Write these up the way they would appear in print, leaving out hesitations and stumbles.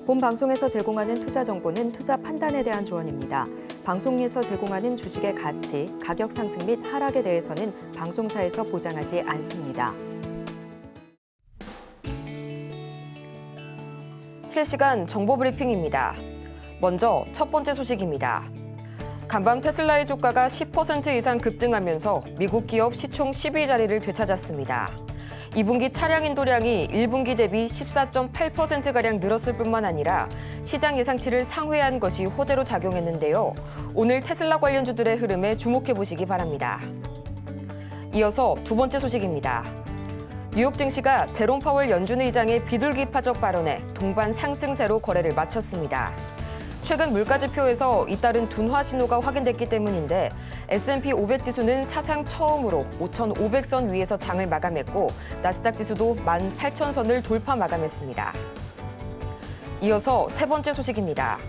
본 방송에서 제공하는 투자 정보는 투자 판단에 대한 조언입니다. 방송에서 제공하는 주식의 가치, 가격 상승 및 하락에 대해서는 방송사에서 보장하지 않습니다. 실시간 정보 브리핑입니다. 먼저 첫 번째 소식입니다. 간밤 테슬라의 주가가 10% 이상 급등하면서 미국 기업 시총 10위 자리를 되찾았습니다. 2분기 차량 인도량이 1분기 대비 14.8%가량 늘었을 뿐만 아니라 시장 예상치를 상회한 것이 호재로 작용했는데요. 오늘 테슬라 관련주들의 흐름에 주목해 보시기 바랍니다. 이어서 두 번째 소식입니다. 뉴욕 증시가 제롬 파월 연준 의장의 비둘기파적 발언에 동반 상승세로 거래를 마쳤습니다. 최근 물가지표에서 잇따른 둔화 신호가 확인됐기 때문인데 S&P 500 지수는 사상 처음으로 5,500선 위에서 장을 마감했고 나스닥 지수도 18,000선을 돌파 마감했습니다. 이어서 세 번째 소식입니다.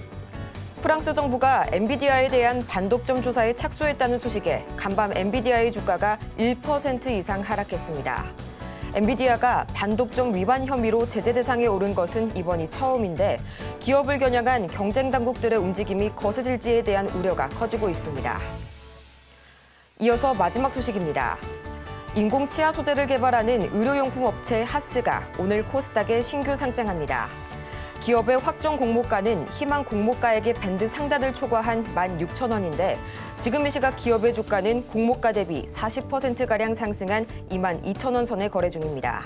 프랑스 정부가 엔비디아에 대한 반독점 조사에 착수했다는 소식에 간밤 엔비디아의 주가가 1% 이상 하락했습니다. 엔비디아가 반독점 위반 혐의로 제재 대상에 오른 것은 이번이 처음인데 기업을 겨냥한 경쟁 당국들의 움직임이 거세질지에 대한 우려가 커지고 있습니다. 이어서 마지막 소식입니다. 인공 치아 소재를 개발하는 의료용품 업체 하스가 오늘 코스닥에 신규 상장합니다. 기업의 확정 공모가는 희망 공모가액의 밴드 상단을 초과한 16,000원인데 지금 이 시각 기업의 주가는 공모가 대비 40%가량 상승한 22,000원 선에 거래 중입니다.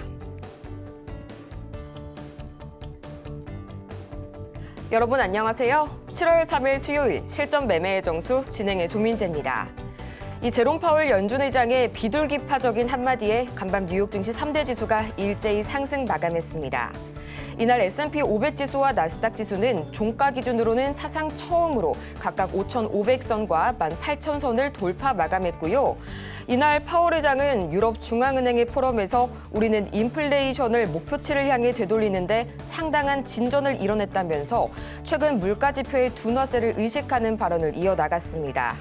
여러분 안녕하세요. 7월 3일 수요일 실전 매매의 정수 진행의 조민재입니다. 이 제롬 파월 연준 의장의 비둘기파적인 한마디에 간밤 뉴욕 증시 3대 지수가 일제히 상승 마감했습니다. 이날 S&P 500 지수와 나스닥 지수는 종가 기준으로는 사상 처음으로 각각 5,500선과 18,000선을 돌파 마감했고요. 이날 파월 의장은 유럽 중앙은행의 포럼에서 우리는 인플레이션을 목표치를 향해 되돌리는데 상당한 진전을 이뤄냈다면서 최근 물가 지표의 둔화세를 의식하는 발언을 이어나갔습니다.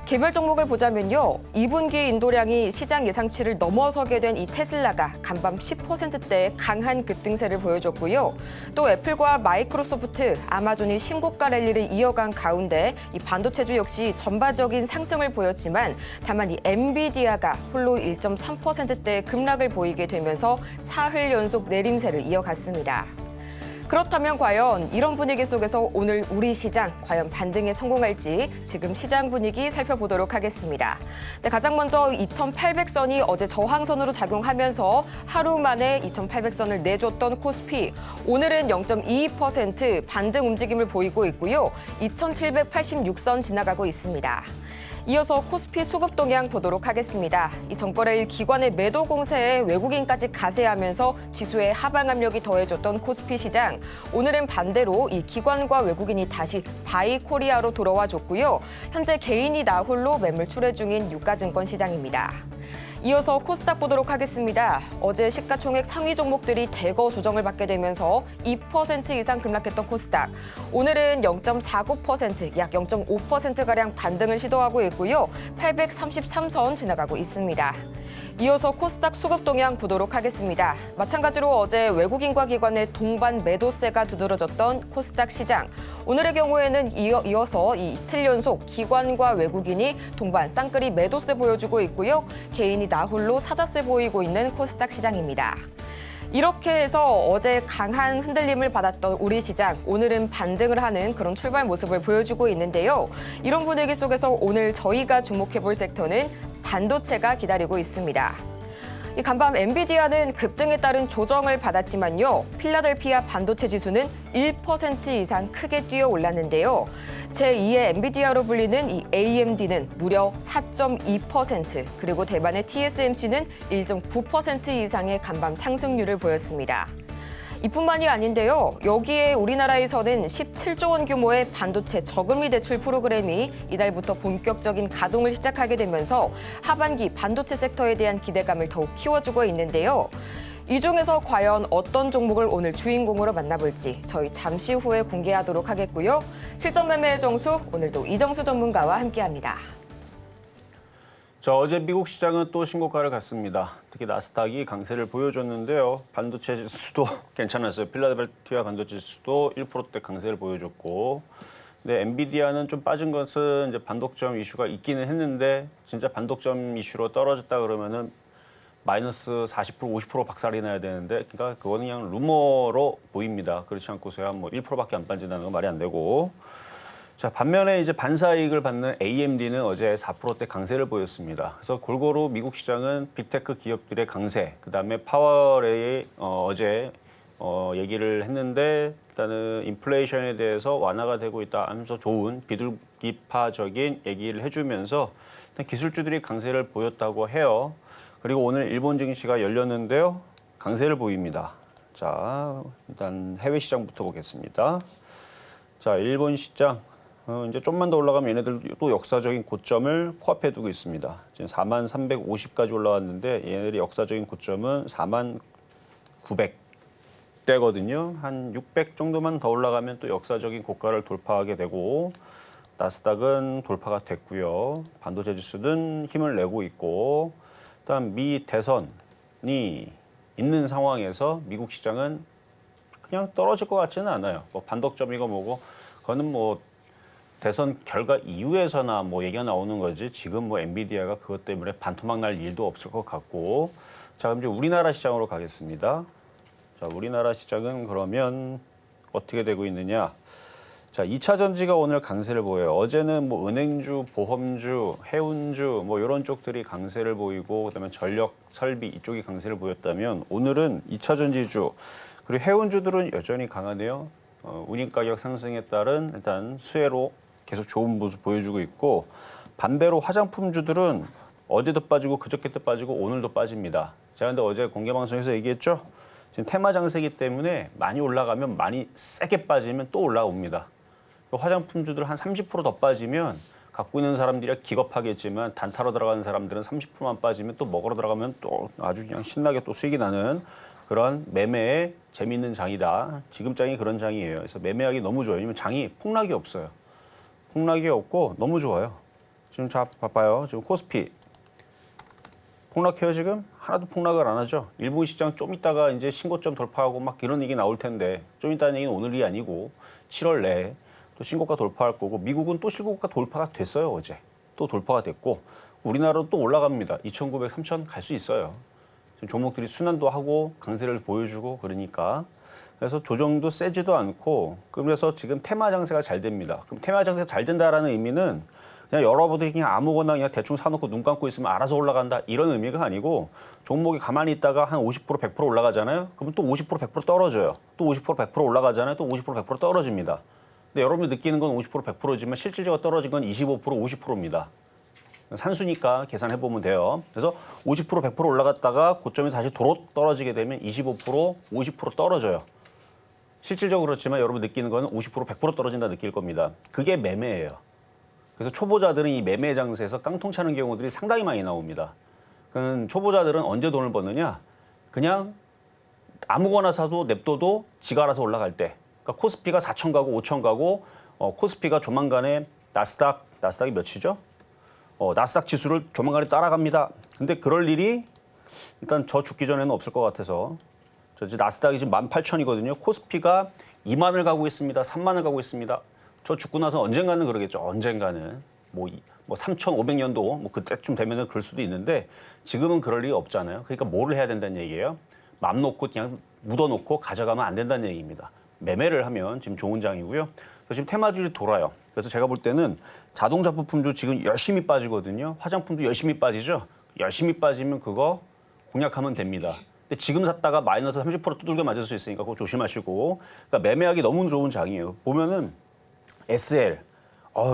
개별 종목을 보자면요. 2분기 인도량이 시장 예상치를 넘어서게 된 이 테슬라가 간밤 10%대의 강한 급등세를 보여줬고요. 또 애플과 마이크로소프트, 아마존이 신고가 랠리를 이어간 가운데 이 반도체주 역시 전반적인 상승을 보였지만 다만 이 엔비디아가 홀로 1.3%대의 급락을 보이게 되면서 사흘 연속 내림세를 이어갔습니다. 그렇다면 과연 이런 분위기 속에서 오늘 우리 시장 과연 반등에 성공할지 지금 시장 분위기 살펴보도록 하겠습니다. 네, 가장 먼저 2,800선이 어제 저항선으로 작용하면서 하루 만에 2,800선을 내줬던 코스피. 오늘은 0.22% 반등 움직임을 보이고 있고요. 2,786선 지나가고 있습니다. 이어서 코스피 수급 동향 보도록 하겠습니다. 이 전거래일 기관의 매도 공세에 외국인까지 가세하면서 지수의 하방 압력이 더해졌던 코스피 시장. 오늘은 반대로 이 기관과 외국인이 다시 바이 코리아로 돌아와 줬고요. 현재 개인이 나홀로 매물 출회 중인 유가증권 시장입니다. 이어서 코스닥 보도록 하겠습니다. 어제 시가총액 상위 종목들이 대거 조정을 받게 되면서 2% 이상 급락했던 코스닥. 오늘은 0.49%, 약 0.5%가량 반등을 시도하고 있고요. 833선 지나가고 있습니다. 이어서 코스닥 수급 동향 보도록 하겠습니다. 마찬가지로 어제 외국인과 기관의 동반 매도세가 두드러졌던 코스닥 시장. 오늘의 경우에는 이어서 이틀 연속 기관과 외국인이 동반 쌍끌이 매도세 보여주고 있고요. 개인이 나홀로 사자세 보이고 있는 코스닥 시장입니다. 이렇게 해서 어제 강한 흔들림을 받았던 우리 시장, 오늘은 반등을 하는 그런 출발 모습을 보여주고 있는데요. 이런 분위기 속에서 오늘 저희가 주목해볼 섹터는 반도체가 기다리고 있습니다. 이 간밤 엔비디아는 급등에 따른 조정을 받았지만요. 필라델피아 반도체 지수는 1% 이상 크게 뛰어 올랐는데요. 제2의 엔비디아로 불리는 이 AMD는 무려 4.2%, 그리고 대만의 TSMC는 1.9% 이상의 간밤 상승률을 보였습니다. 이뿐만이 아닌데요. 여기에 우리나라에서는 17조 원 규모의 반도체 저금리 대출 프로그램이 이달부터 본격적인 가동을 시작하게 되면서 하반기 반도체 섹터에 대한 기대감을 더욱 키워주고 있는데요. 이 중에서 과연 어떤 종목을 오늘 주인공으로 만나볼지 저희 잠시 후에 공개하도록 하겠고요. 실전 매매의 정수, 오늘도 이정수 전문가와 함께합니다. 자, 어제 미국 시장은 또 신고가를 갔습니다. 특히 나스닥이 강세를 보여줬는데요. 반도체 지수도 괜찮았어요. 필라델피아 반도체 지수도 1%대 강세를 보여줬고, 근데 엔비디아는 좀 빠진 것은 이제 반독점 이슈가 있기는 했는데, 진짜 반독점 이슈로 떨어졌다 그러면은 마이너스 40%, 50% 박살이 나야 되는데, 그러니까 그거는 그냥 루머로 보입니다. 그렇지 않고서야 뭐 1%밖에 안 빠진다는 건 말이 안 되고. 자, 반면에 이제 반사이익을 받는 AMD는 어제 4%대 강세를 보였습니다. 그래서 골고루 미국 시장은 빅테크 기업들의 강세, 그다음에 파월의 어제 얘기를 했는데, 일단은 인플레이션에 대해서 완화가 되고 있다 하면서 좋은 비둘기파적인 얘기를 해주면서 일단 기술주들이 강세를 보였다고 해요. 그리고 오늘 일본 증시가 열렸는데요, 강세를 보입니다. 자, 일단 해외 시장부터 보겠습니다. 자, 일본 시장. 이제 좀만 더 올라가면 얘네들도 역사적인 고점을 코앞에 두고 있습니다. 지금 4350까지 올라왔는데 얘네들이 역사적인 고점은 4900대거든요. 한 600 정도만 더 올라가면 또 역사적인 고가를 돌파하게 되고, 나스닥은 돌파가 됐고요. 반도체 지수는 힘을 내고 있고, 일단 미 대선이 있는 상황에서 미국 시장은 그냥 떨어질 것 같지는 않아요. 뭐 반독점이고 뭐고, 그거는 뭐 대선 결과 이후에서나 뭐 얘기가 나오는 거지, 지금 뭐 엔비디아가 그것 때문에 반토막 날 일도 없을 것 같고. 자, 그럼 이제 우리나라 시장으로 가겠습니다. 자, 우리나라 시장은 그러면 어떻게 되고 있느냐. 자, 2차 전지가 오늘 강세를 보여요. 어제는 뭐 은행주, 보험주, 해운주 뭐 이런 쪽들이 강세를 보이고, 그다음에 전력, 설비 이쪽이 강세를 보였다면, 오늘은 2차 전지주 그리고 해운주들은 여전히 강하네요. 운임 가격 상승에 따른 일단 수혜로 계속 좋은 모습 보여주고 있고, 반대로 화장품주들은 어제도 빠지고 그저께도 빠지고 오늘도 빠집니다. 제가 근데 어제 공개 방송에서 얘기했죠. 지금 테마 장세이기 때문에 많이 올라가면 많이 세게 빠지면 또 올라옵니다. 화장품주들 한 30%더 빠지면 갖고 있는 사람들이 기겁하겠지만, 단타로 들어가는 사람들은 30%만 빠지면 또 먹으러 들어가면 또 아주 그냥 신나게 또 수익이 나는 그런 매매에 재미있는 장이다. 지금 장이 그런 장이에요. 그래서 매매하기 너무 좋아요. 왜냐면 장이 폭락이 없어요. 폭락이 없고 너무 좋아요. 지금 자, 봐봐요. 지금 코스피 폭락해요. 지금 하나도 폭락을 안 하죠. 일본 시장 좀 있다가 이제 신고점 돌파하고 막 이런 얘기 나올 텐데, 좀 있다는 얘기는 오늘이 아니고 7월 내에 또 신고가 돌파할 거고, 미국은 또 신고가 돌파가 됐어요. 어제 또 돌파가 됐고, 우리나라도 또 올라갑니다. 2,900, 3,000 갈 수 있어요. 지금 종목들이 순환도 하고 강세를 보여주고 그러니까. 그래서 조정도 세지도 않고, 그래서 지금 테마 장세가 잘 됩니다. 그럼 테마 장세가 잘 된다라는 의미는 그냥 여러분들이 그냥 아무거나 그냥 대충 사놓고 눈 감고 있으면 알아서 올라간다 이런 의미가 아니고, 종목이 가만히 있다가 한 50%, 100% 올라가잖아요. 그러면 또 50%, 100% 떨어져요. 또 50%, 100% 올라가잖아요. 또 50%, 100% 떨어집니다. 근데 여러분이 느끼는 건 50%, 100%지만 실질적으로 떨어진 건 25%, 50%입니다. 산수니까 계산해보면 돼요. 그래서 50%, 100% 올라갔다가 고점에 다시 도로 떨어지게 되면 25%, 50% 떨어져요. 실질적으로 그렇지만 여러분 느끼는 거는 50%, 100% 떨어진다 느낄 겁니다. 그게 매매예요. 그래서 초보자들은 이 매매 장세에서 깡통 차는 경우들이 상당히 많이 나옵니다. 초보자들은 언제 돈을 버느냐? 그냥 아무거나 사도 냅둬도 지가 알아서 올라갈 때. 그러니까 코스피가 4천 가고 5천 가고, 코스피가 조만간에 나스닥이 몇이죠? 나스닥 지수를 조만간에 따라갑니다. 근데 그럴 일이 일단 저 죽기 전에는 없을 것 같아서. 저 이제 나스닥이 지금 18,000이거든요. 코스피가 2만을 가고 있습니다. 3만을 가고 있습니다. 저 죽고 나서 언젠가는 그러겠죠. 언젠가는 뭐 3,500년도 뭐 그때쯤 되면은 그럴 수도 있는데, 지금은 그럴 일이 없잖아요. 그러니까 뭐를 해야 된다는 얘기예요? 맘 놓고 그냥 묻어놓고 가져가면 안 된다는 얘기입니다. 매매를 하면 지금 좋은 장이고요. 지금 테마주들이 돌아요. 그래서 제가 볼 때는 자동차 부품도 지금 열심히 빠지거든요. 화장품도 열심히 빠지죠. 열심히 빠지면 그거 공략하면 됩니다. 근데 지금 샀다가 마이너스 30% 두들겨 맞을 수 있으니까 그거 조심하시고. 그러니까 매매하기 너무 좋은 장이에요. 보면은 SL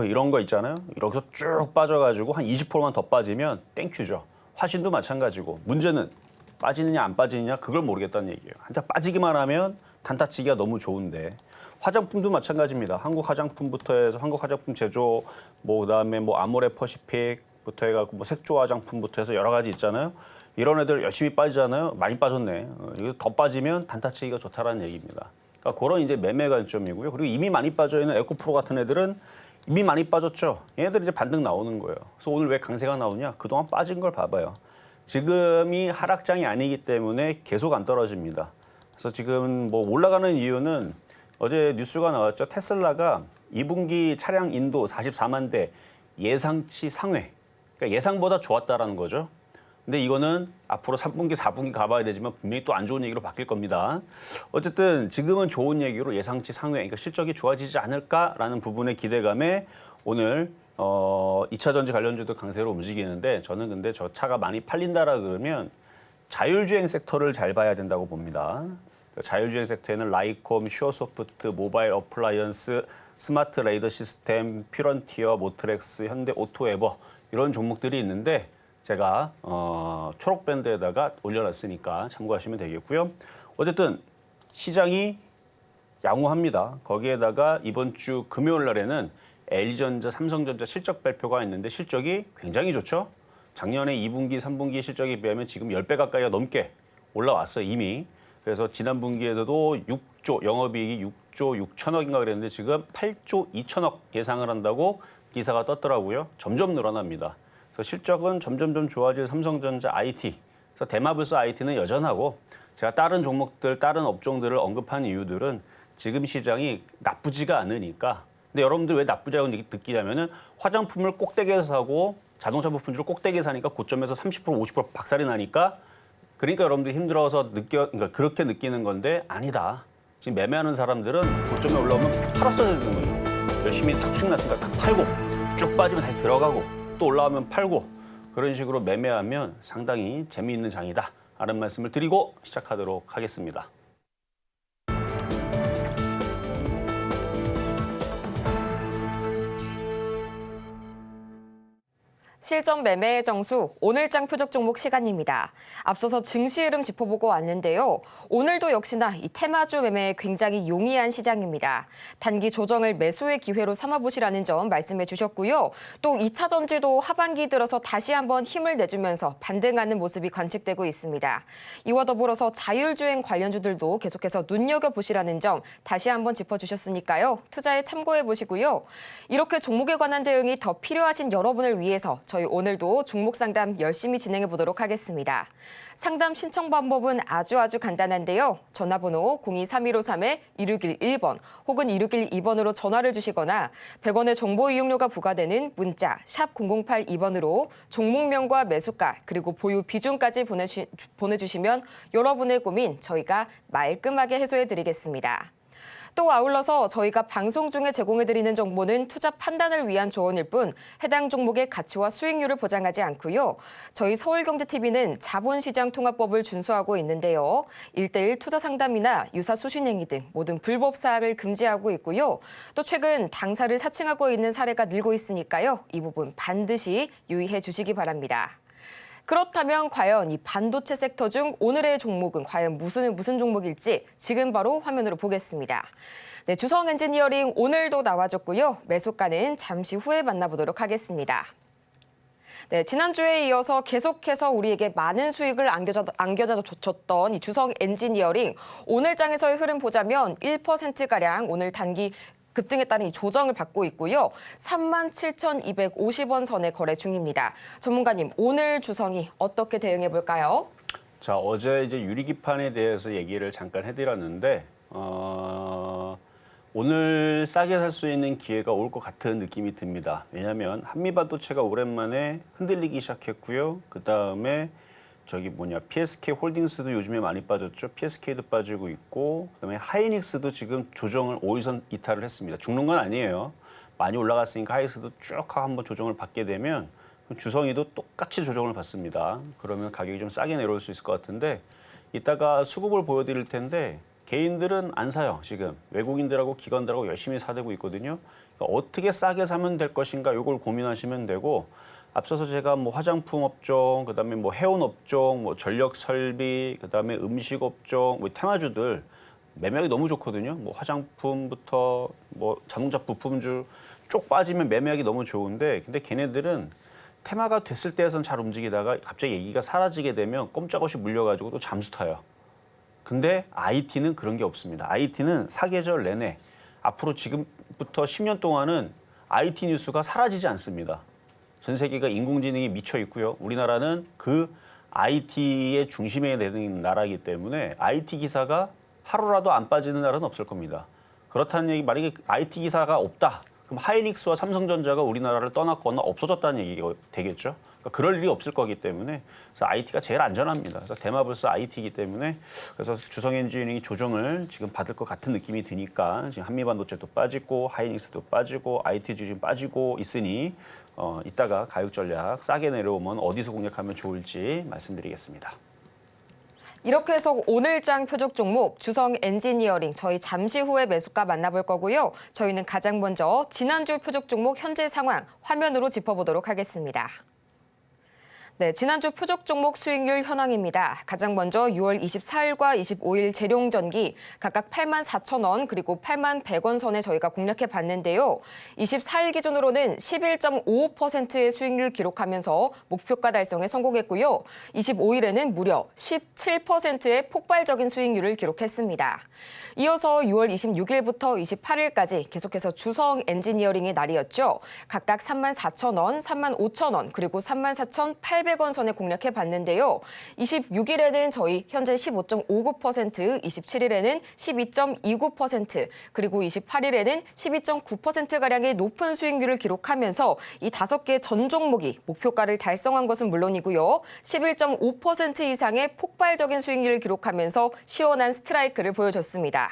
이런 거 있잖아요. 이렇게 쭉 빠져가지고 한 20%만 더 빠지면 땡큐죠. 화신도 마찬가지고. 문제는 빠지느냐 안 빠지느냐 그걸 모르겠다는 얘기예요. 한타 빠지기만 하면 단타치기가 너무 좋은데, 화장품도 마찬가지입니다. 한국 화장품부터 해서 한국 화장품 제조, 뭐 그다음에 뭐 아모레 퍼시픽부터 해가지고 뭐 색조 화장품부터 해서 여러 가지 있잖아요. 이런 애들 열심히 빠지잖아요. 많이 빠졌네. 이거 더 빠지면 단타치기가 좋다라는 얘기입니다. 그러니까 그런 이제 매매 관점이고요. 그리고 이미 많이 빠져 있는 에코프로 같은 애들은 이미 많이 빠졌죠. 얘네들 이제 반등 나오는 거예요. 그래서 오늘 왜 강세가 나오냐? 그동안 빠진 걸 봐봐요. 지금이 하락장이 아니기 때문에 계속 안 떨어집니다. 그래서 지금 뭐 올라가는 이유는 어제 뉴스가 나왔죠. 테슬라가 2분기 차량 인도 44만 대 예상치 상회. 그러니까 예상보다 좋았다라는 거죠. 근데 이거는 앞으로 3분기, 4분기 가봐야 되지만 분명히 또 안 좋은 얘기로 바뀔 겁니다. 어쨌든 지금은 좋은 얘기로 예상치 상회, 그러니까 실적이 좋아지지 않을까라는 부분의 기대감에 오늘 2차 전지 관련주도 강세로 움직이는데 저는 근데 저 차가 많이 팔린다라 그러면 자율주행 섹터를 잘 봐야 된다고 봅니다. 자율주행 섹터에는 라이콤, 슈어소프트, 모바일 어플라이언스, 스마트 레이더 시스템, 퓨런티어, 모트렉스, 현대 오토에버 이런 종목들이 있는데 제가 초록 밴드에다가 올려놨으니까 참고하시면 되겠고요. 어쨌든 시장이 양호합니다. 거기에다가 이번 주 금요일 날에는 LG전자, 삼성전자 실적 발표가 있는데 실적이 굉장히 좋죠. 작년에 2분기, 3분기 실적에 비하면 지금 10배 가까이가 넘게 올라왔어요, 이미. 그래서 지난 분기에도 6조, 영업이익이 6조 6천억인가 그랬는데 지금 8조 2천억 예상을 한다고 기사가 떴더라고요. 점점 늘어납니다. 그래서 실적은 점점점 좋아질 삼성전자 IT. 그래서 대마불사 IT는 여전하고 제가 다른 종목들, 다른 업종들을 언급한 이유들은 지금 시장이 나쁘지가 않으니까. 근데 여러분들 왜 나쁘다고 느끼냐면은 화장품을 꼭대기에서 사고 자동차 부품주를 꼭대기에 사니까 고점에서 30% 50% 박살이 나니까 그러니까 여러분들이 힘들어서 그러니까 그렇게 느끼는 건데 아니다. 지금 매매하는 사람들은 고점에 올라오면 팔았어야 되는 거예요. 열심히 탁 수익 났으니까 탁 팔고 쭉 빠지면 다시 들어가고 또 올라오면 팔고 그런 식으로 매매하면 상당히 재미있는 장이다. 라는 말씀을 드리고 시작하도록 하겠습니다. 실전 매매의 정수, 오늘장 표적 종목 시간입니다. 앞서서 증시 흐름 짚어보고 왔는데요. 오늘도 역시나 이 테마주 매매에 굉장히 용이한 시장입니다. 단기 조정을 매수의 기회로 삼아보시라는 점 말씀해 주셨고요. 또 2차 전지도 하반기 들어서 다시 한번 힘을 내주면서 반등하는 모습이 관측되고 있습니다. 이와 더불어서 자율주행 관련주들도 계속해서 눈여겨보시라는 점 다시 한번 짚어주셨으니까요. 투자에 참고해 보시고요. 이렇게 종목에 관한 대응이 더 필요하신 여러분을 위해서 저희 오늘도 종목 상담 열심히 진행해 보도록 하겠습니다. 상담 신청 방법은 아주 간단한데요. 전화번호 023153-1611번 혹은 1612번으로 전화를 주시거나 100원의 정보 이용료가 부과되는 문자 샵 0082번으로 종목명과 매수가 그리고 보유 비중까지 보내주시면 여러분의 고민 저희가 말끔하게 해소해 드리겠습니다. 또 아울러서 저희가 방송 중에 제공해드리는 정보는 투자 판단을 위한 조언일 뿐 해당 종목의 가치와 수익률을 보장하지 않고요. 저희 서울경제TV는 자본시장 통합법을 준수하고 있는데요. 1:1 투자 상담이나 유사 수신행위 등 모든 불법 사항을 금지하고 있고요. 또 최근 당사를 사칭하고 있는 사례가 늘고 있으니까요. 이 부분 반드시 유의해 주시기 바랍니다. 그렇다면 과연 이 반도체 섹터 중 오늘의 종목은 과연 무슨 종목일지 지금 바로 화면으로 보겠습니다. 네, 주성 엔지니어링 오늘도 나와줬고요. 매수가는 잠시 후에 만나보도록 하겠습니다. 네, 지난주에 이어서 계속해서 우리에게 많은 수익을 안겨다 줬던 이 주성 엔지니어링 오늘 장에서의 흐름 보자면 1%가량 오늘 단기 급등에 따른 이 조정을 받고 있고요. 37,250원 선에 거래 중입니다. 전문가님, 오늘 주성이 어떻게 대응해 볼까요? 자, 어제 이제 유리기판에 대해서 얘기를 잠깐 해드렸는데 오늘 싸게 살 수 있는 기회가 올 것 같은 느낌이 듭니다. 왜냐하면 한미반도체가 오랜만에 흔들리기 시작했고요. 그 다음에 PSK 홀딩스도 요즘에 많이 빠졌죠. PSK도 빠지고 있고 그다음에 하이닉스도 지금 조정을 5일선 이탈을 했습니다. 죽는 건 아니에요. 많이 올라갔으니까 하이닉스도 쭉 한번 조정을 받게 되면 주성이도 똑같이 조정을 받습니다. 그러면 가격이 좀 싸게 내려올 수 있을 것 같은데 이따가 수급을 보여드릴 텐데 개인들은 안 사요. 지금 외국인들하고 기관들하고 열심히 사들고 있거든요. 그러니까 어떻게 싸게 사면 될 것인가 이걸 고민하시면 되고 앞서서 제가 화장품 업종, 그다음에 해운 업종, 전력 설비, 그다음에 음식 업종, 테마주들 매매하기 너무 좋거든요. 화장품부터 자동차 부품주 쭉 빠지면 매매하기 너무 좋은데 근데 걔네들은 테마가 됐을 때에선 잘 움직이다가 갑자기 얘기가 사라지게 되면 꼼짝없이 물려가지고 또 잠수 타요. 근데 IT는 그런 게 없습니다. IT는 사계절 내내 앞으로 지금부터 10년 동안은 IT 뉴스가 사라지지 않습니다. 전 세계가 인공지능이 미쳐 있고요. 우리나라는 그 IT의 중심에 되는 나라이기 때문에 IT 기사가 하루라도 안 빠지는 날은 없을 겁니다. 그렇다는 얘기, 만약에 IT 기사가 없다. 그럼 하이닉스와 삼성전자가 우리나라를 떠났거나 없어졌다는 얘기가 되겠죠. 그러니까 그럴 일이 없을 거기 때문에 그래서 IT가 제일 안전합니다. 그래서 대마불사 IT이기 때문에 그래서 주성엔지니어링이 조정을 지금 받을 것 같은 느낌이 드니까 지금 한미반도체도 빠지고 하이닉스도 빠지고 IT 주식 빠지고 있으니 이따가 가격 전략 싸게 내려오면 어디서 공략하면 좋을지 말씀드리겠습니다. 이렇게 해서 오늘장 표적 종목 주성 엔지니어링 저희 잠시 후에 매수가 만나볼 거고요. 저희는 가장 먼저 지난주 표적 종목 현재 상황 화면으로 짚어보도록 하겠습니다. 네, 지난주 표적 종목 수익률 현황입니다. 가장 먼저 6월 24일과 25일 재룡전기 각각 84,000원 그리고 81,100원 선에 저희가 공략해 봤는데요. 24일 기준으로는 11.55%의 수익률 기록하면서 목표가 달성에 성공했고요. 25일에는 무려 17%의 폭발적인 수익률을 기록했습니다. 이어서 6월 26일부터 28일까지 계속해서 주성 엔지니어링의 날이었죠. 각각 34,000원, 35,000원 그리고 34,800원 선에 공략해 봤는데요. 26일에는 저희 현재 15.59%, 27일에는 12.29%, 그리고 28일에는 12.9%가량의 높은 수익률을 기록하면서 이 5개 전 종목이 목표가를 달성한 것은 물론이고요. 11.5% 이상의 폭발적인 수익률을 기록하면서 시원한 스트라이크를 보여줬습니다.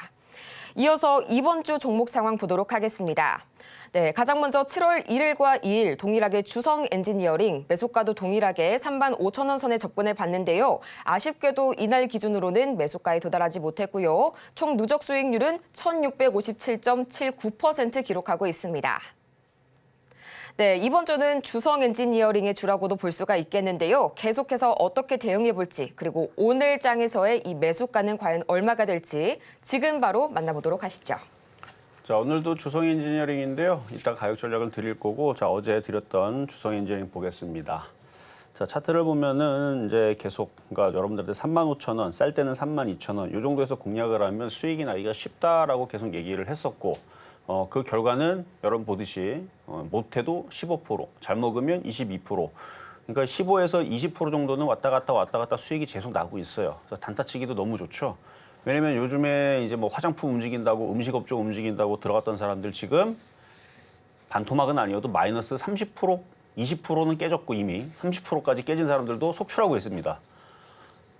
이어서 이번 주 종목 상황 보도록 하겠습니다. 네, 가장 먼저 7월 1일과 2일 동일하게 주성 엔지니어링 매수가도 동일하게 35,000원 선에 접근해 봤는데요. 아쉽게도 이날 기준으로는 매수가에 도달하지 못했고요. 총 누적 수익률은 1,657.79% 기록하고 있습니다. 네, 이번 주는 주성 엔지니어링의 주라고도 볼 수가 있겠는데요. 계속해서 어떻게 대응해 볼지 그리고 오늘 장에서의 이 매수가는 과연 얼마가 될지 지금 바로 만나보도록 하시죠. 자, 오늘도 주성 엔지니어링인데요. 이따 가격 전략을 드릴 거고, 자, 어제 드렸던 주성 엔지니어링 보겠습니다. 자, 차트를 보면은 이제 계속, 그러니까 여러분들한테 35,000원, 쌀 때는 32,000원, 이 정도에서 공략을 하면 수익이 나기가 쉽다라고 계속 얘기를 했었고, 그 결과는 여러분 보듯이 못해도 15%, 잘 먹으면 22%, 그러니까 15에서 20% 정도는 왔다 갔다 수익이 계속 나고 있어요. 그래서 단타치기도 너무 좋죠. 왜냐면 요즘에 이제 뭐 화장품 움직인다고 음식업종 움직인다고 들어갔던 사람들 지금 반토막은 아니어도 마이너스 30%, 20%는 깨졌고 이미 30%까지 깨진 사람들도 속출하고 있습니다.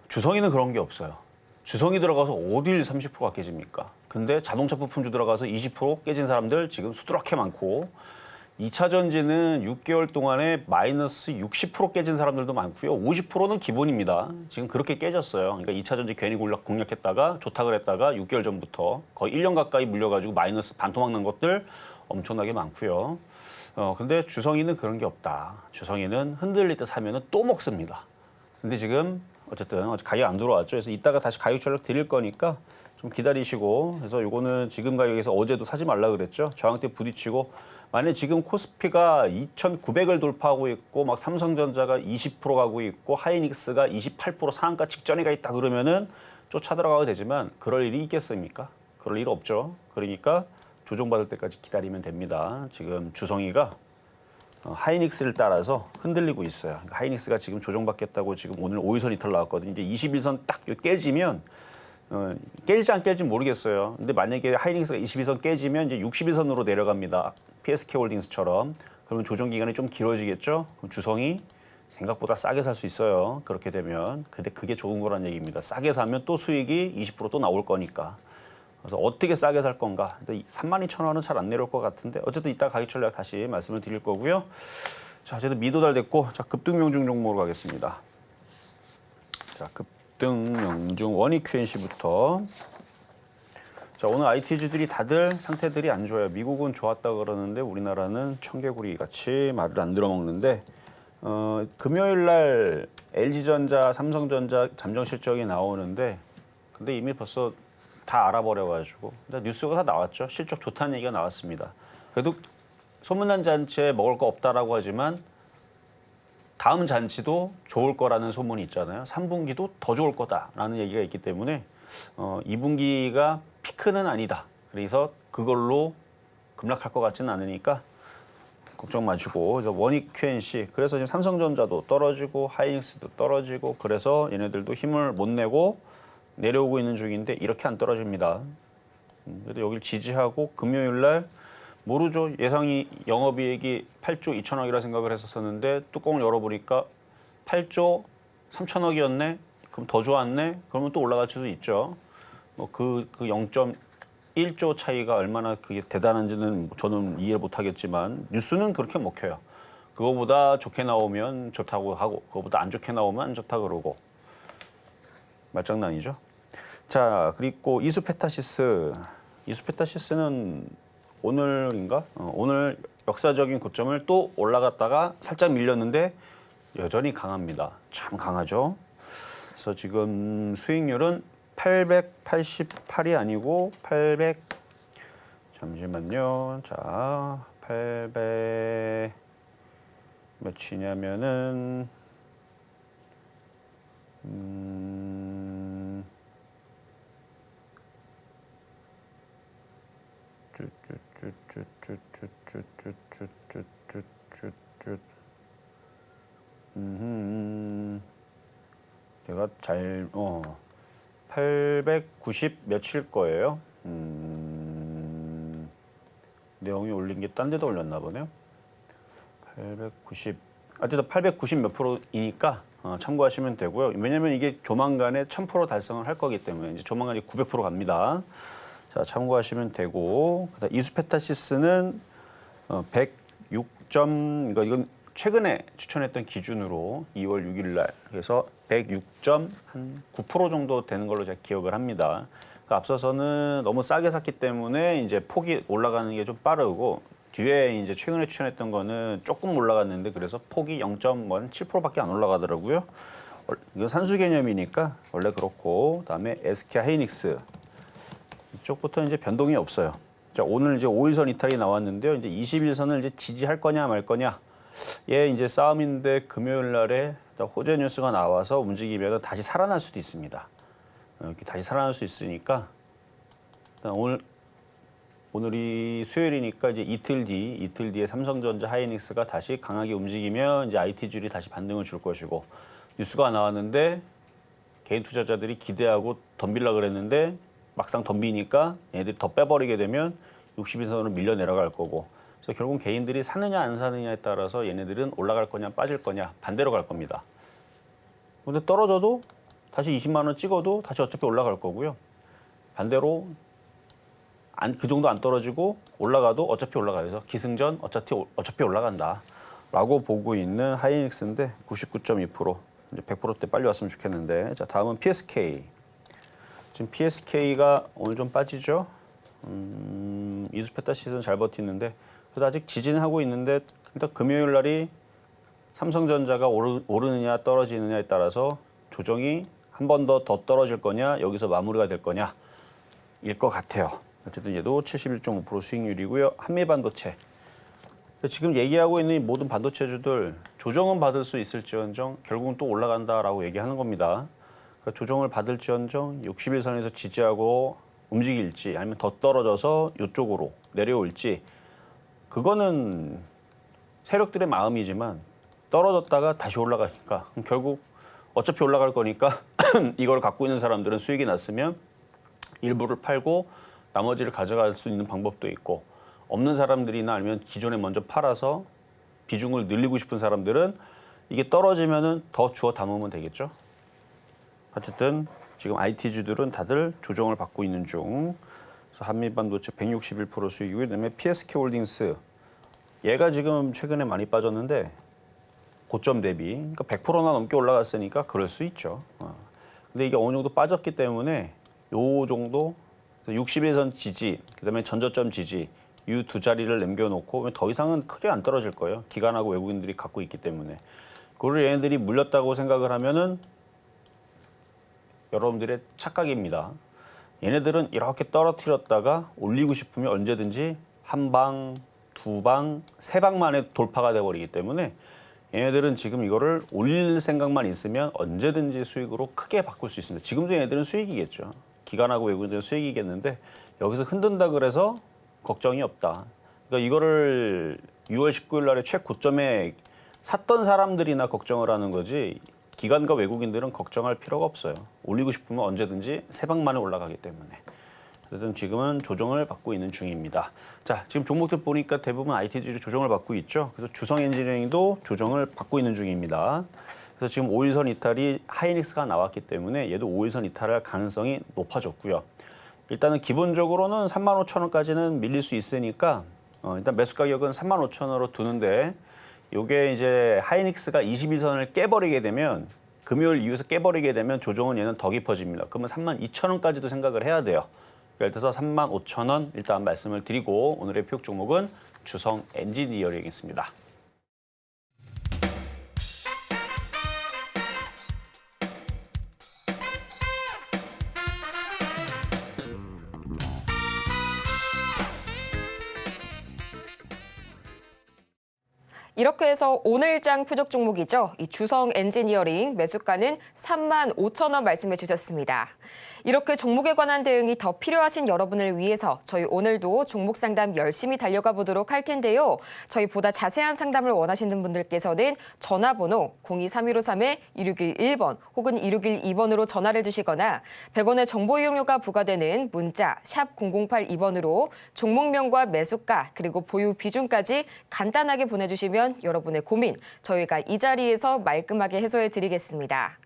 주성이는 그런 게 없어요. 주성이 들어가서 어딜 30%가 깨집니까? 근데 자동차 부품주 들어가서 20% 깨진 사람들 지금 수두룩해 많고 2차 전지는 6개월 동안에 마이너스 60% 깨진 사람들도 많고요. 50%는 기본입니다. 지금 그렇게 깨졌어요. 그러니까 2차 전지 괜히 공략했다가 좋다 그랬다가 6개월 전부터 거의 1년 가까이 물려가지고 마이너스 반토막 난 것들 엄청나게 많고요. 근데 주성이는 그런 게 없다. 주성이는 흔들릴 때 사면은 또 먹습니다. 근데 지금 어쨌든 가격 안 들어왔죠. 그래서 이따가 다시 가격 전략 드릴 거니까 좀 기다리시고, 그래서 요거는 지금 가격에서 어제도 사지 말라 그랬죠. 저항대 부딪히고, 만약에 지금 코스피가 2,900을 돌파하고 있고 막 삼성전자가 20% 가고 있고 하이닉스가 28% 상한가 직전에 가 있다 그러면은 쫓아 들어가도 되지만 그럴 일이 있겠습니까? 그럴 일 없죠. 그러니까 조정받을 때까지 기다리면 됩니다. 지금 주성이가 하이닉스를 따라서 흔들리고 있어요. 그러니까 하이닉스가 지금 조정받겠다고 지금 오늘 5일선 이탈 나왔거든요. 이제 21선 딱 깨지면 깰지 안 깰지 모르겠어요. 근데 만약에 하이닉스가 22선 깨지면 이제 61선으로 내려갑니다. PSK홀딩스처럼. 그러면 조정 기간이 좀 길어지겠죠. 그럼 주성이 생각보다 싸게 살 수 있어요. 그렇게 되면. 근데 그게 좋은 거란 얘기입니다. 싸게 사면 또 수익이 20% 또 나올 거니까. 그래서 어떻게 싸게 살 건가? 32,000원은 잘 안 내려올 것 같은데 어쨌든 이따 가격 전략 다시 말씀을 드릴 거고요. 자, 어쨌든 미도달 됐고, 자, 급등명중 종목으로 가겠습니다. 자, 급등명중 원익 QNC부터. 자, 오늘 IT주들이 다들 상태들이 안 좋아요. 미국은 좋았다 그러는데 우리나라는 청개구리 같이 말을 안 들어먹는데, 금요일 날 LG전자, 삼성전자 잠정 실적이 나오는데, 근데 이미 벌써 다 알아버려가지고 뉴스가 다 나왔죠. 실적 좋다는 얘기가 나왔습니다. 그래도 소문난 잔치에 먹을 거 없다라고 하지만 다음 잔치도 좋을 거라는 소문이 있잖아요. 3분기도 더 좋을 거다라는 얘기가 있기 때문에 2분기가 피크는 아니다. 그래서 그걸로 급락할 것 같지는 않으니까 걱정 마시고. 그래서 원익 QNC. 그래서 지금 삼성전자도 떨어지고 하이닉스도 떨어지고 그래서 얘네들도 힘을 못 내고 내려오고 있는 중인데 이렇게 안 떨어집니다. 그래도 여기를 지지하고 금요일 날 모르죠. 예상이 영업이익이 8조 2천억이라 생각을 했었는데 뚜껑을 열어보니까 8조 3천억이었네. 그럼 더 좋았네. 그러면 또 올라갈 수도 있죠. 뭐 그 0.1조 차이가 얼마나 그게 대단한지는 저는 이해 못하겠지만 뉴스는 그렇게 먹혀요. 그거보다 좋게 나오면 좋다고 하고 그거보다 안 좋게 나오면 안 좋다 그러고 말장난이죠. 자, 그리고 이수페타시스는 오늘인가? 오늘 역사적인 고점을 또 올라갔다가 살짝 밀렸는데 여전히 강합니다. 참 강하죠. 그래서 지금 수익률은 888이 아니고 800 잠시만요. 자, 800 몇이냐면은 제가 890 몇일 거예요. 내용이 올린 게 딴 데도 올렸나 보네요. 890 어쨌든 890 몇 프로이니까 참고하시면 되고요. 왜냐면 이게 조만간에 1000% 달성을 할 거기 때문에 이제 조만간에 900% 갑니다. 자, 참고하시면 되고 그다음 이수페타시스는 106점 이건 최근에 추천했던 기준으로 2월 6일 날 그래서 106.9% 정도 되는 걸로 제가 기억을 합니다. 그러니까 앞서서는 너무 싸게 샀기 때문에 이제 폭이 올라가는 게 좀 빠르고 뒤에 이제 최근에 추천했던 거는 조금 올라갔는데 그래서 폭이 0.7%밖에 안 올라가더라고요. 이건 산수 개념이니까 원래 그렇고 그다음에 SK 하이닉스 이쪽부터 이제 변동이 없어요. 자, 오늘 이제 5일선 이탈이 나왔는데요. 이제 20일선을 이제 지지할 거냐 말 거냐. 예, 이제 싸움인데 금요일 날에 호재 뉴스가 나와서 움직이면 다시 살아날 수도 있습니다. 이렇게 다시 살아날 수 있으니까 오늘이 수요일이니까 이제 이틀 뒤에 삼성전자 하이닉스가 다시 강하게 움직이면 이제 IT줄이 다시 반등을 줄 것이고 뉴스가 나왔는데 개인 투자자들이 기대하고 덤빌라 그랬는데 막상 덤비니까 얘네들이 더 빼버리게 되면 60일선으로 밀려 내려갈 거고 그래서 결국 개인들이 사느냐 안 사느냐에 따라서 얘네들은 올라갈 거냐 빠질 거냐 반대로 갈 겁니다. 근데 떨어져도 다시 20만 원 찍어도 다시 어차피 올라갈 거고요. 반대로 그 정도 안 떨어지고 올라가도 어차피 올라가요. 그래서 기승전 어차피 올라간다라고 보고 있는 하이닉스인데 99.2% 이제 100%대 빨리 왔으면 좋겠는데 자 다음은 PSK. 지금 PSK가 오늘 좀 빠지죠. 이수페타시스는 잘 버티는데 그래도 아직 지지는 하고 있는데 일단 금요일 날이 삼성전자가 오르느냐 떨어지느냐에 따라서 조정이 한 번 더 떨어질 거냐 여기서 마무리가 될 거냐 일 것 같아요. 어쨌든 얘도 71.5% 수익률이고요. 한미반도체. 지금 얘기하고 있는 이 모든 반도체주들 조정은 받을 수 있을지언정 결국은 또 올라간다라고 얘기하는 겁니다. 그러니까 조정을 받을지언정 60일선에서 지지하고 움직일지 아니면 더 떨어져서 이쪽으로 내려올지 그거는 세력들의 마음이지만 떨어졌다가 다시 올라가니까 결국 어차피 올라갈 거니까 이걸 갖고 있는 사람들은 수익이 났으면 일부를 팔고 나머지를 가져갈 수 있는 방법도 있고 없는 사람들이나 아니면 기존에 먼저 팔아서 비중을 늘리고 싶은 사람들은 이게 떨어지면은 더 주워 담으면 되겠죠. 어쨌든 지금 IT주들은 다들 조정을 받고 있는 중. 그래서 한미반도체 161% 수익이고 그다음에 PSK홀딩스 얘가 지금 최근에 많이 빠졌는데 고점 대비 그러니까 100%나 넘게 올라갔으니까 그럴 수 있죠. 근데 이게 어느 정도 빠졌기 때문에 요 정도 60일선 지지, 그다음에 전저점 지지 이 두 자리를 남겨놓고 더 이상은 크게 안 떨어질 거예요. 기관하고 외국인들이 갖고 있기 때문에. 그걸 얘네들이 물렸다고 생각을 하면은 여러분들의 착각입니다. 얘네들은 이렇게 떨어뜨렸다가 올리고 싶으면 언제든지 한 방, 두 방, 세 방 만에 돌파가 돼버리기 때문에 얘네들은 지금 이거를 올릴 생각만 있으면 언제든지 수익으로 크게 바꿀 수 있습니다. 지금도 얘네들은 수익이겠죠. 기관하고 외국인들은 수익이겠는데 여기서 흔든다 그래서 걱정이 없다. 그러니까 이거를 6월 19일 날에 최고점에 샀던 사람들이나 걱정을 하는 거지 기관과 외국인들은 걱정할 필요가 없어요. 올리고 싶으면 언제든지 세 방 만에 올라가기 때문에. 어쨌든 지금은 조정을 받고 있는 중입니다. 자, 지금 종목들 보니까 대부분 IT들이 조정을 받고 있죠. 그래서 주성 엔지니어링도 조정을 받고 있는 중입니다. 그래서 지금 5일선 이탈이 하이닉스가 나왔기 때문에 얘도 5일선 이탈할 가능성이 높아졌고요. 일단은 기본적으로는 35,000원까지는 밀릴 수 있으니까 일단 매수 가격은 35,000원으로 두는데 요게 이제 하이닉스가 21선을 깨버리게 되면 금요일 이후에서 깨버리게 되면 조정은 얘는 더 깊어집니다. 그러면 32,000원까지도 생각을 해야 돼요. 예를 들어서 35,000원 일단 말씀을 드리고 오늘의 표적 종목은 주성 엔지니어링이었습니다. 이렇게 해서 오늘장 표적 종목이죠. 이 주성 엔지니어링 매수가는 35,000원 말씀해 주셨습니다. 이렇게 종목에 관한 대응이 더 필요하신 여러분을 위해서 저희 오늘도 종목 상담 열심히 달려가 보도록 할 텐데요. 저희 보다 자세한 상담을 원하시는 분들께서는 전화번호 023153-2611번 혹은 2612번으로 전화를 주시거나 100원의 정보 이용료가 부과되는 문자 샵 0082번으로 종목명과 매수가 그리고 보유 비중까지 간단하게 보내주시면 여러분의 고민 저희가 이 자리에서 말끔하게 해소해 드리겠습니다.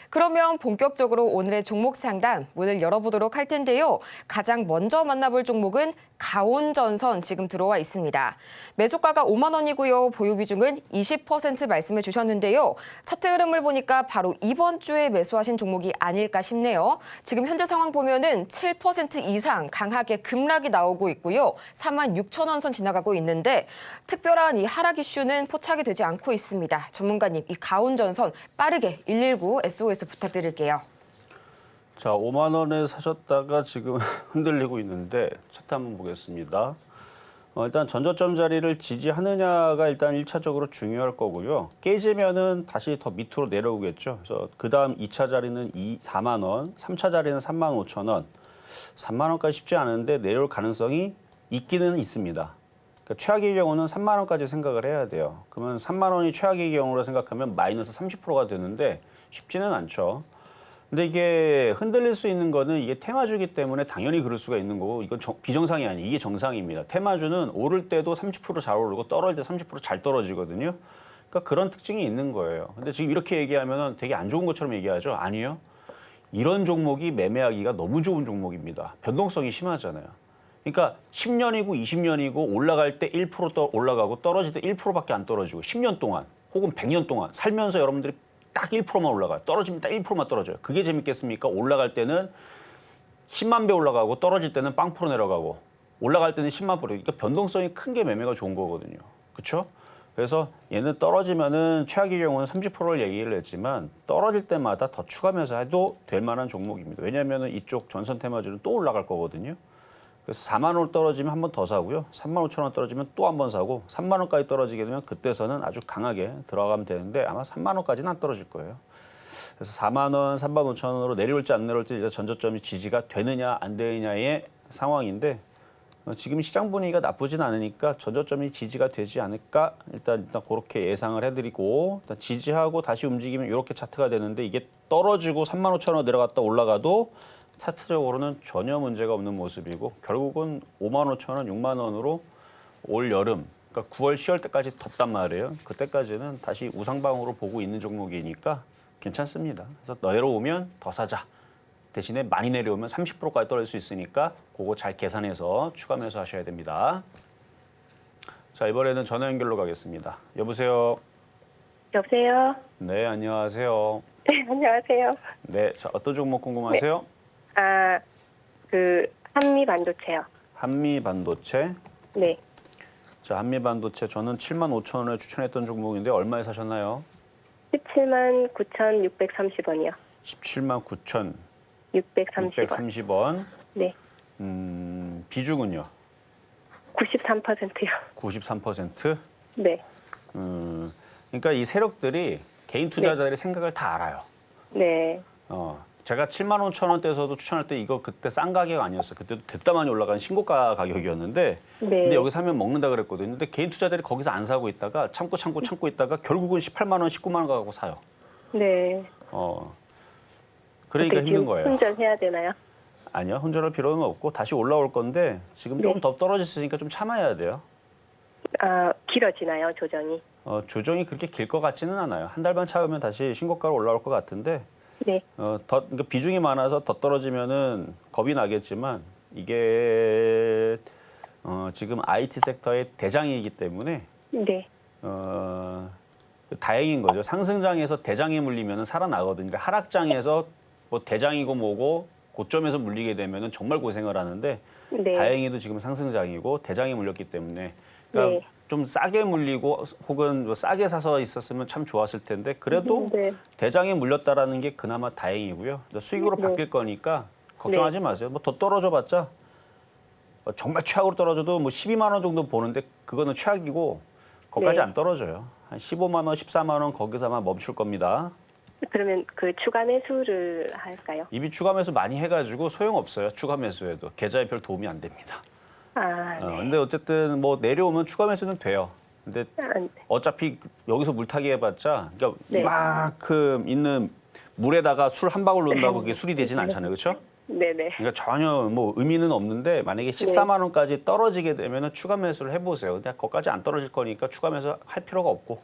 그러면 본격적으로 오늘의 종목 상담 문을 열어보도록 할 텐데요. 가장 먼저 만나볼 종목은 가온전선 지금 들어와 있습니다. 매수가가 5만 원이고요. 보유 비중은 20% 말씀해 주셨는데요. 차트 흐름을 보니까 바로 이번 주에 매수하신 종목이 아닐까 싶네요. 지금 현재 상황 보면은 7% 이상 강하게 급락이 나오고 있고요. 46,000원 선 지나가고 있는데 특별한 이 하락 이슈는 포착이 되지 않고 있습니다. 전문가님, 이 가온전선 빠르게 119 SOS 부탁드릴게요. 자, 5만 원에 사셨다가 지금 흔들리고 있는데 차트 한번 보겠습니다. 일단 전저점 자리를 지지하느냐가 일단 1차적으로 중요할 거고요. 깨지면은 다시 더 밑으로 내려오겠죠. 그래서 그다음 2차 자리는 4만 원, 3차 자리는 3만 5천 원. 3만 원까지 쉽지 않은데 내려올 가능성이 있기는 있습니다. 그러니까 최악의 경우는 3만 원까지 생각을 해야 돼요. 그러면 3만 원이 최악의 경우로 생각하면 마이너스 30%가 되는데 쉽지는 않죠. 근데 이게 흔들릴 수 있는 거는 이게 테마주기 때문에 당연히 그럴 수가 있는 거고 이건 비정상이 아니에요. 이게 정상입니다. 테마주는 오를 때도 30%잘 오르고 떨어질 때 30%잘 떨어지거든요. 그러니까 그런 특징이 있는 거예요. 근데 지금 이렇게 얘기하면 되게 안 좋은 것처럼 얘기하죠. 아니요. 이런 종목이 매매하기가 너무 좋은 종목입니다. 변동성이 심하잖아요. 그러니까 10년이고 20년이고 올라갈 때 1% 올라가고 떨어질 때 1%밖에 안 떨어지고 10년 동안 혹은 100년 동안 살면서 여러분들이 딱 1%만 올라가요. 떨어지면 딱 1%만 떨어져요. 그게 재밌겠습니까? 올라갈 때는 10만 배 올라가고 떨어질 때는 0% 내려가고 올라갈 때는 10만 배. 그러니까 변동성이 큰 게 매매가 좋은 거거든요. 그렇죠? 그래서 얘는 떨어지면은 최악의 경우는 30%를 얘기를 했지만 떨어질 때마다 더 추가 매수해도 될 만한 종목입니다. 왜냐하면 이쪽 전선 테마주는 또 올라갈 거거든요. 그래서 4만 원 떨어지면 한 번 더 사고요. 3만 5천 원 떨어지면 또 한 번 사고 3만 원까지 떨어지게 되면 그때서는 아주 강하게 들어가면 되는데 아마 3만 원까지는 안 떨어질 거예요. 그래서 4만 원, 3만 5천 원으로 내려올지 안 내려올지 이제 전저점이 지지가 되느냐 안 되느냐의 상황인데 지금 시장 분위기가 나쁘진 않으니까 전저점이 지지가 되지 않을까 일단 그렇게 예상을 해드리고 일단 지지하고 다시 움직이면 이렇게 차트가 되는데 이게 떨어지고 3만 5천 원 내려갔다 올라가도 차트적으로는 전혀 문제가 없는 모습이고 결국은 5만 5천 원, 6만 원으로 올 여름, 그러니까 9월, 10월 때까지 덥단 말이에요. 그때까지는 다시 우상방으로 보고 있는 종목이니까 괜찮습니다. 그래서 내려오면 더 사자. 대신에 많이 내려오면 30%까지 떨어질 수 있으니까 그거 잘 계산해서 추가 매수하셔야 됩니다. 자, 이번에는 전화 연결로 가겠습니다. 여보세요? 여보세요? 네, 안녕하세요. 네, 안녕하세요. 네, 자, 어떤 종목 궁금하세요? 한미 반도체요. 한미 반도체. 네. 자, 한미 반도체 저는 7만 5천 원에 추천했던 종목인데 얼마에 사셨나요? 17만 9,630원이요. 17만 9천 630원. 630원. 네. 비중은요? 93%요. 93%? 네. 그러니까 이 세력들이 개인 투자자들의 생각을 다 알아요. 네. 제가 7만 5천 원대에서도 추천할 때 이거 그때 싼 가격 아니었어요. 그때도 됐다 많이 올라간 신고가 가격이었는데 네. 근데 여기 사면 먹는다 그랬거든요. 근데 개인 투자들이 거기서 안 사고 있다가 참고 있다가 결국은 18만 원, 19만 원 가고 사요. 네. 그러니까 어떻게 힘든 지금 거예요. 혼전해야 되나요? 아니요. 혼전할 필요는 없고 다시 올라올 건데 지금 조금 네. 더 떨어졌으니까 좀 참아야 돼요. 아, 길어지나요, 조정이? 조정이 그렇게 길 것 같지는 않아요. 한 달만 참으면 다시 신고가로 올라올 것 같은데 네. 그러니까 비중이 많아서 더 떨어지면은 겁이 나겠지만 이게 지금 IT 섹터의 대장이기 때문에 네. 다행인 거죠. 상승장에서 대장에 물리면은 살아나거든요. 그러니까 하락장에서 뭐 대장이고 뭐고 고점에서 물리게 되면은 정말 고생을 하는데 네. 다행히도 지금 상승장이고 대장에 물렸기 때문에 그러니까 네. 좀 싸게 물리고 혹은 뭐 싸게 사서 있었으면 참 좋았을 텐데 그래도 네. 대장에 물렸다라는 게 그나마 다행이고요. 수익으로 네. 바뀔 거니까 걱정하지 마세요. 뭐 더 떨어져봤자 정말 최악으로 떨어져도 뭐 12만 원 정도 보는데 그거는 최악이고 거기까지 네. 안 떨어져요. 한 15만 원, 14만 원 거기서만 멈출 겁니다. 그러면 그 추가 매수를 할까요? 이미 추가 매수 많이 해가지고 소용없어요. 추가 매수해도 계좌에 별 도움이 안 됩니다. 아, 네. 근데 어쨌든 뭐 내려오면 추가 매수는 돼요. 근데 아, 네. 어차피 여기서 물타기 해봤자 그러니까 네. 이만큼 있는 물에다가 술 한 방울 넣는다고 그게 술이 되진 않잖아요. 그렇죠? 네네. 그러니까 전혀 뭐 의미는 없는데 만약에 14만 원까지 떨어지게 되면은 추가 매수를 해보세요. 근데 거기까지 안 떨어질 거니까 추가 매수 할 필요가 없고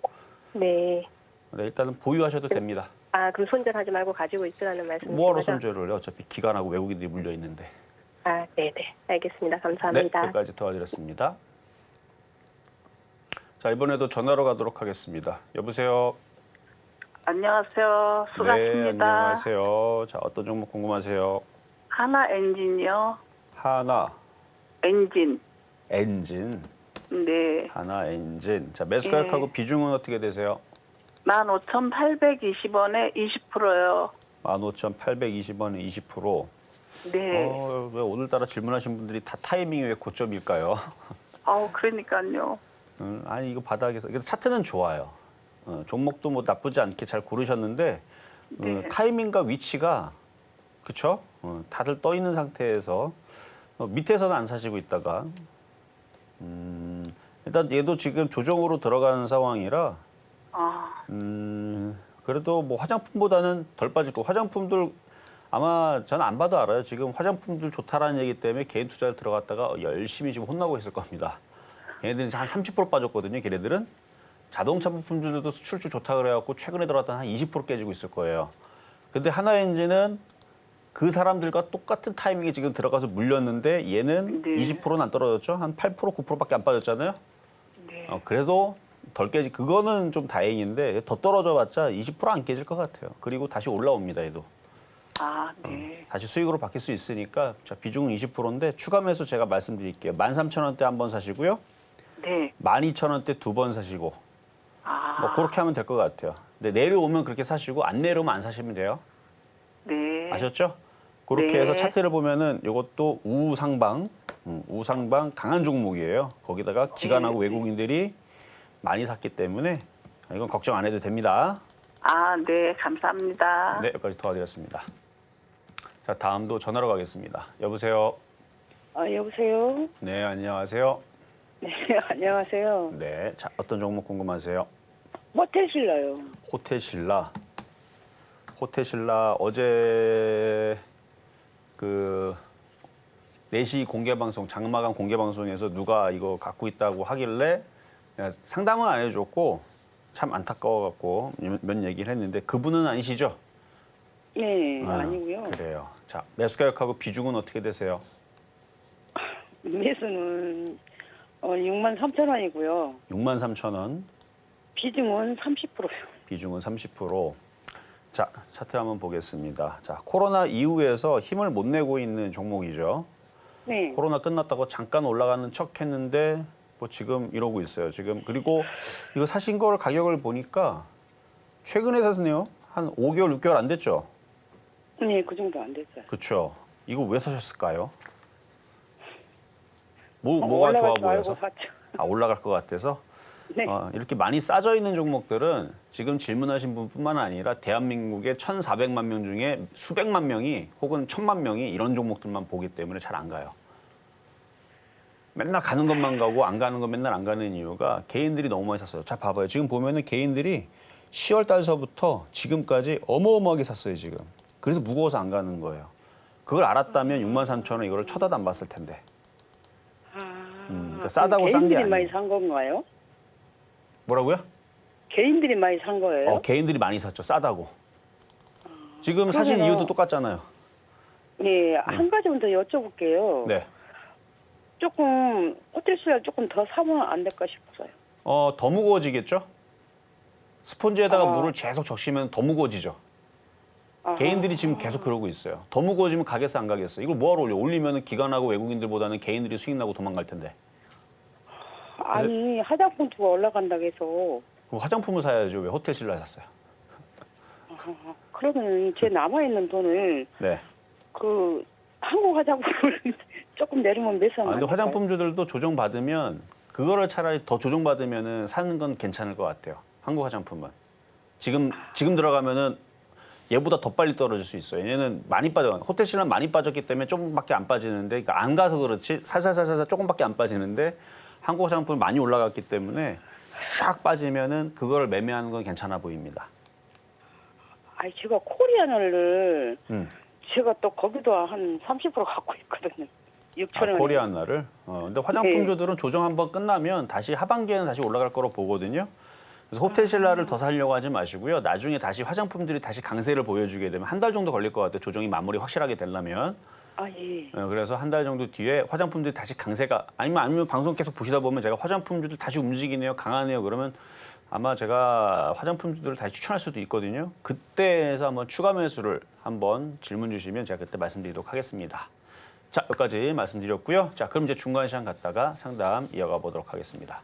네. 네, 일단은 보유하셔도 됩니다. 아, 그럼 손절하지 말고 가지고 있으라는 말씀이신 뭐하러 거죠? 손절을 해요? 어차피 기관하고 외국인들이 물려 있는데. 아, 네네. 알겠습니다. 네, 감사합니다. 여기까지 도와드렸습니다. 자, 이번에도 전화로 가도록 하겠습니다. 여보세요. 안녕하세요. 네, 수고하십니다. 안녕하세요. 자, 어떤 종목 궁금하세요? 하나 엔진이요. 하나 엔진. 엔진. 네. 하나 엔진. 자, 매수 가격하고 비중은 어떻게 되세요? 15,820원에 20%요. 15,820원에 20%. 네. 왜 오늘따라 질문하신 분들이 다 타이밍이 왜 고점일까요? 그러니까요. 아니 이거 바닥에서 그래도 차트는 좋아요. 종목도 뭐 나쁘지 않게 잘 고르셨는데 네. 타이밍과 위치가 그쵸? 다들 떠 있는 상태에서 밑에서는 안 사시고 있다가 일단 얘도 지금 조정으로 들어가는 상황이라 아, 그래도 뭐 화장품보다는 덜 빠질 거. 화장품들 아마 저는 안 봐도 알아요. 지금 화장품들 좋다라는 얘기 때문에 개인 투자를 들어갔다가 열심히 지금 혼나고 있을 겁니다. 걔네들은 한 30% 빠졌거든요. 걔네들은 자동차 부품들도 수출주 좋다 그래갖고 최근에 들어갔다 한 20% 깨지고 있을 거예요. 근데 하나엔진은 그 사람들과 똑같은 타이밍에 지금 들어가서 물렸는데 얘는 네. 20%는 안 떨어졌죠. 한 8%, 9%밖에 안 빠졌잖아요. 네. 그래도 덜 깨지. 그거는 좀 다행인데 더 떨어져봤자 20%안 깨질 것 같아요. 그리고 다시 올라옵니다. 얘도. 아, 네. 다시 수익으로 바뀔 수 있으니까 자, 비중은 20%인데 추가 매수 제가 말씀드릴게요. 13,000원대 한 번 사시고요. 네. 12,000원대 두 번 사시고 아, 뭐 그렇게 하면 될 것 같아요. 근데 내려오면 그렇게 사시고 안 내려오면 안 사시면 돼요. 네. 아셨죠? 그렇게 네. 해서 차트를 보면은 이것도 우상방 강한 종목이에요. 거기다가 기관하고 네. 외국인들이 많이 샀기 때문에 이건 걱정 안 해도 됩니다. 아, 네. 감사합니다. 네, 여기까지 도와드렸습니다. 자, 다음도 전화로 가겠습니다. 여보세요. 여보세요? 네, 안녕하세요. 네, 안녕하세요. 네, 자, 어떤 종목 궁금하세요? 호텔실러요. 호텔신라. 호텔신라 어제 그 4시 공개방송, 장마감 공개방송에서 누가 이거 갖고 있다고 하길래 내가 상담은 안 해줬고 참 안타까워갖고 몇 얘기를 했는데 그분은 아니시죠? 네, 아, 아니고요. 그래요. 자, 매수 가격하고 비중은 어떻게 되세요? 매수는 63,000원이고요. 63,000원. 비중은 30%요. 비중은 30%. 자, 차트 한번 보겠습니다. 자, 코로나 이후에서 힘을 못 내고 있는 종목이죠. 네. 코로나 끝났다고 잠깐 올라가는 척 했는데 뭐 지금 이러고 있어요. 지금 그리고 이거 사신 걸 가격을 보니까 최근에 샀네요. 한 5개월, 6개월 안 됐죠? 네, 그 정도 안 됐어요. 그렇죠. 이거 왜 사셨을까요? 뭐가 올라갈 좋아 줄 알고 보여서? 샀죠. 올라갈 것 같아서? 네. 이렇게 많이 싸져 있는 종목들은 지금 질문하신 분뿐만 아니라 대한민국의 1,400만 명 중에 수백만 명이 혹은 1,000만 명이 이런 종목들만 보기 때문에 잘 안 가요. 맨날 가는 것만 가고 안 가는 거 맨날 안 가는 이유가 개인들이 너무 많이 샀어요. 자, 봐봐요. 지금 보면은 개인들이 10월 달서부터 지금까지 어마어마하게 샀어요, 지금. 그래서 무거워서 안 가는 거예요. 그걸 알았다면 63,000원 이거를 쳐다도 안 봤을 텐데. 그러니까 싸다고 싼 게 개인들이 많이 아니에요. 산 건가요? 뭐라고요? 개인들이 많이 산 거예요? 개인들이 많이 샀죠. 싸다고. 지금 사신 그러면은- 이유도 똑같잖아요. 네, 한 가지만 더 여쭤볼게요. 네. 조금 호텔 신라 조금 더 사면 안 될까 싶어서요. 더 무거워지겠죠? 스폰지에다가 아. 물을 계속 적시면 더 무거워지죠. 아하. 개인들이 지금 계속 그러고 있어요. 더 무거워지면 가겠어 안 가겠어? 이걸 뭐하러 올려? 올리면 기관하고 외국인들보다는 개인들이 수익 나고 도망갈 텐데. 아니 화장품주가 올라간다고 해서 그럼 화장품을 사야죠. 왜 호텔 신라에 샀어요? 그러면 제 남아있는 돈을 네. 그 한국 화장품을 조금 내리면 매수하면 근데 안 될까요? 화장품주들도 조정받으면 그거를 차라리 더 조정받으면은 사는 건 괜찮을 것 같아요. 한국 화장품은. 지금 들어가면은 얘보다 더 빨리 떨어질 수 있어요. 얘는 많이 빠져. 호텔 신라는 많이 빠졌기 때문에 조금밖에 안 빠지는데, 그러니까 안 가서 그렇지 살살살살 조금밖에 안 빠지는데 한국 화장품이 많이 올라갔기 때문에 쫙 빠지면은 그걸 매매하는 건 괜찮아 보입니다. 아니 제가 코리아나를 음. 제가 또 거기도 한 30% 갖고 있거든요. 6,000원. 코리아나를. 근데 화장품주들은 조정 한번 끝나면 다시 하반기에는 다시 올라갈 거로 보거든요. 그래서 호텔 신라를 더 살려고 하지 마시고요. 나중에 다시 화장품들이 다시 강세를 보여주게 되면 한 달 정도 걸릴 것 같아요. 조정이 마무리 확실하게 되려면. 아 예. 그래서 한 달 정도 뒤에 화장품들이 다시 강세가 아니면 방송 계속 보시다 보면 제가 화장품주들 다시 움직이네요. 강하네요. 그러면 아마 제가 화장품주들을 다시 추천할 수도 있거든요. 그때에서 한번 추가 매수를 한번 질문 주시면 제가 그때 말씀드리도록 하겠습니다. 자, 여기까지 말씀드렸고요. 자, 그럼 이제 중간 시간 갔다가 상담 이어가 보도록 하겠습니다.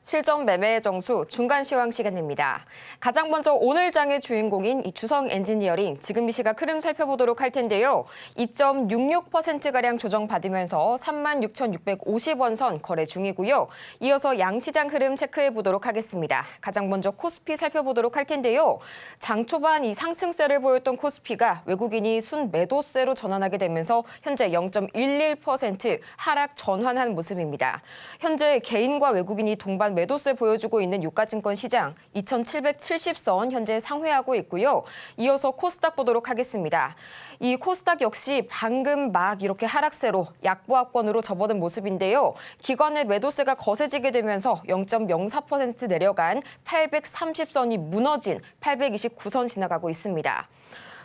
실전 매매의 정수 중간 시황 시간입니다. 가장 먼저 오늘 장의 주인공인 이 주성 엔지니어링 지금 이 시각 흐름 살펴보도록 할 텐데요. 2.66%가량 조정받으면서 36,650원 선 거래 중이고요. 이어서 양시장 흐름 체크해 보도록 하겠습니다. 가장 먼저 코스피 살펴보도록 할 텐데요. 장 초반 이 상승세를 보였던 코스피가 외국인이 순 매도세로 전환하게 되면서 현재 0.11% 하락 전환한 모습입니다. 현재 개인과 외국인이 동반 매도세 보여주고 있는 유가증권 시장 2,770선 현재 상회하고 있고요. 이어서 코스닥 보도록 하겠습니다. 이 코스닥 역시 방금 막 이렇게 하락세로 약보합권으로 접어든 모습인데요. 기관의 매도세가 거세지게 되면서 0.04% 내려간 830선이 무너진 829선 지나가고 있습니다.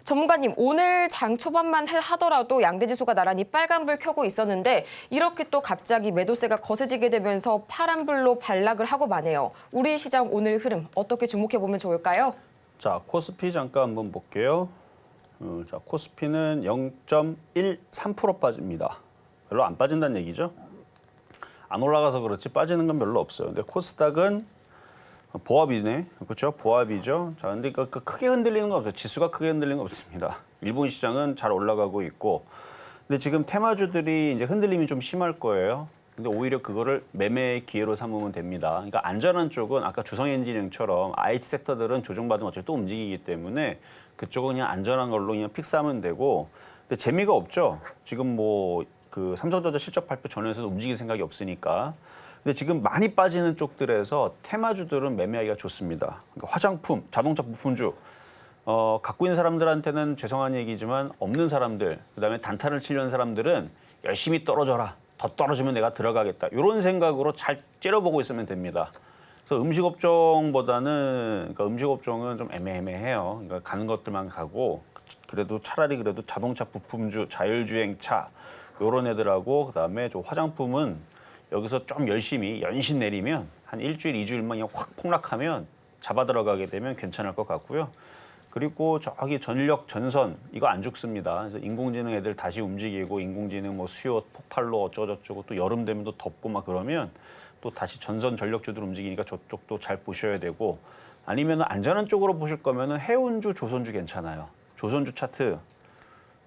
전문가님, 오늘 장 초반만 하더라도 양대지수가 나란히 빨간불 켜고 있었는데 이렇게 또 갑자기 매도세가 거세지게 되면서 파란불로 반락을 하고 마네요. 우리 시장 오늘 흐름 어떻게 주목해보면 좋을까요? 자, 코스피 잠깐 한번 볼게요. 자, 코스피는 0.13% 빠집니다. 별로 안 빠진다는 얘기죠. 안 올라가서 그렇지 빠지는 건 별로 없어요. 근데 코스닥은 보합이네. 그렇죠? 보합이죠. 자, 근데 크게 흔들리는 건 없어요. 지수가 크게 흔들리는 건 없습니다. 일본 시장은 잘 올라가고 있고. 근데 지금 테마주들이 이제 흔들림이 좀 심할 거예요. 근데 오히려 그거를 매매의 기회로 삼으면 됩니다. 그러니까 안전한 쪽은 아까 주성엔지니어링처럼 IT 섹터들은 조정받으면 어차피 또 움직이기 때문에 그쪽은 그냥 안전한 걸로 그냥 픽스하면 되고. 근데 재미가 없죠. 지금 뭐 그 삼성전자 실적 발표 전에서도 움직일 생각이 없으니까. 근데 지금 많이 빠지는 쪽들에서 테마주들은 매매하기가 좋습니다. 그러니까 화장품, 자동차 부품주, 갖고 있는 사람들한테는 죄송한 얘기지만 없는 사람들, 그다음에 단타를 치려는 사람들은 열심히 떨어져라. 더 떨어지면 내가 들어가겠다. 이런 생각으로 잘 째려보고 있으면 됩니다. 그래서 음식업종보다는, 그러니까 음식업종은 좀 애매해요. 그러니까 가는 것들만 가고, 그래도 차라리 자동차 부품주, 자율주행차, 이런 애들하고, 그다음에 좀 화장품은 여기서 좀 열심히 연신 내리면 한 일주일, 2주일만 그냥 확 폭락하면 잡아 들어가게 되면 괜찮을 것 같고요. 그리고 저기 전력, 전선 이거 안 죽습니다. 그래서 인공지능 애들 다시 움직이고 인공지능 뭐 수요 폭발로 어쩌고저쩌고 또 여름 되면 또 덥고 막 그러면 또 다시 전선 전력주들 움직이니까 저쪽도 잘 보셔야 되고 아니면 안전한 쪽으로 보실 거면은 해운주, 조선주 괜찮아요. 조선주 차트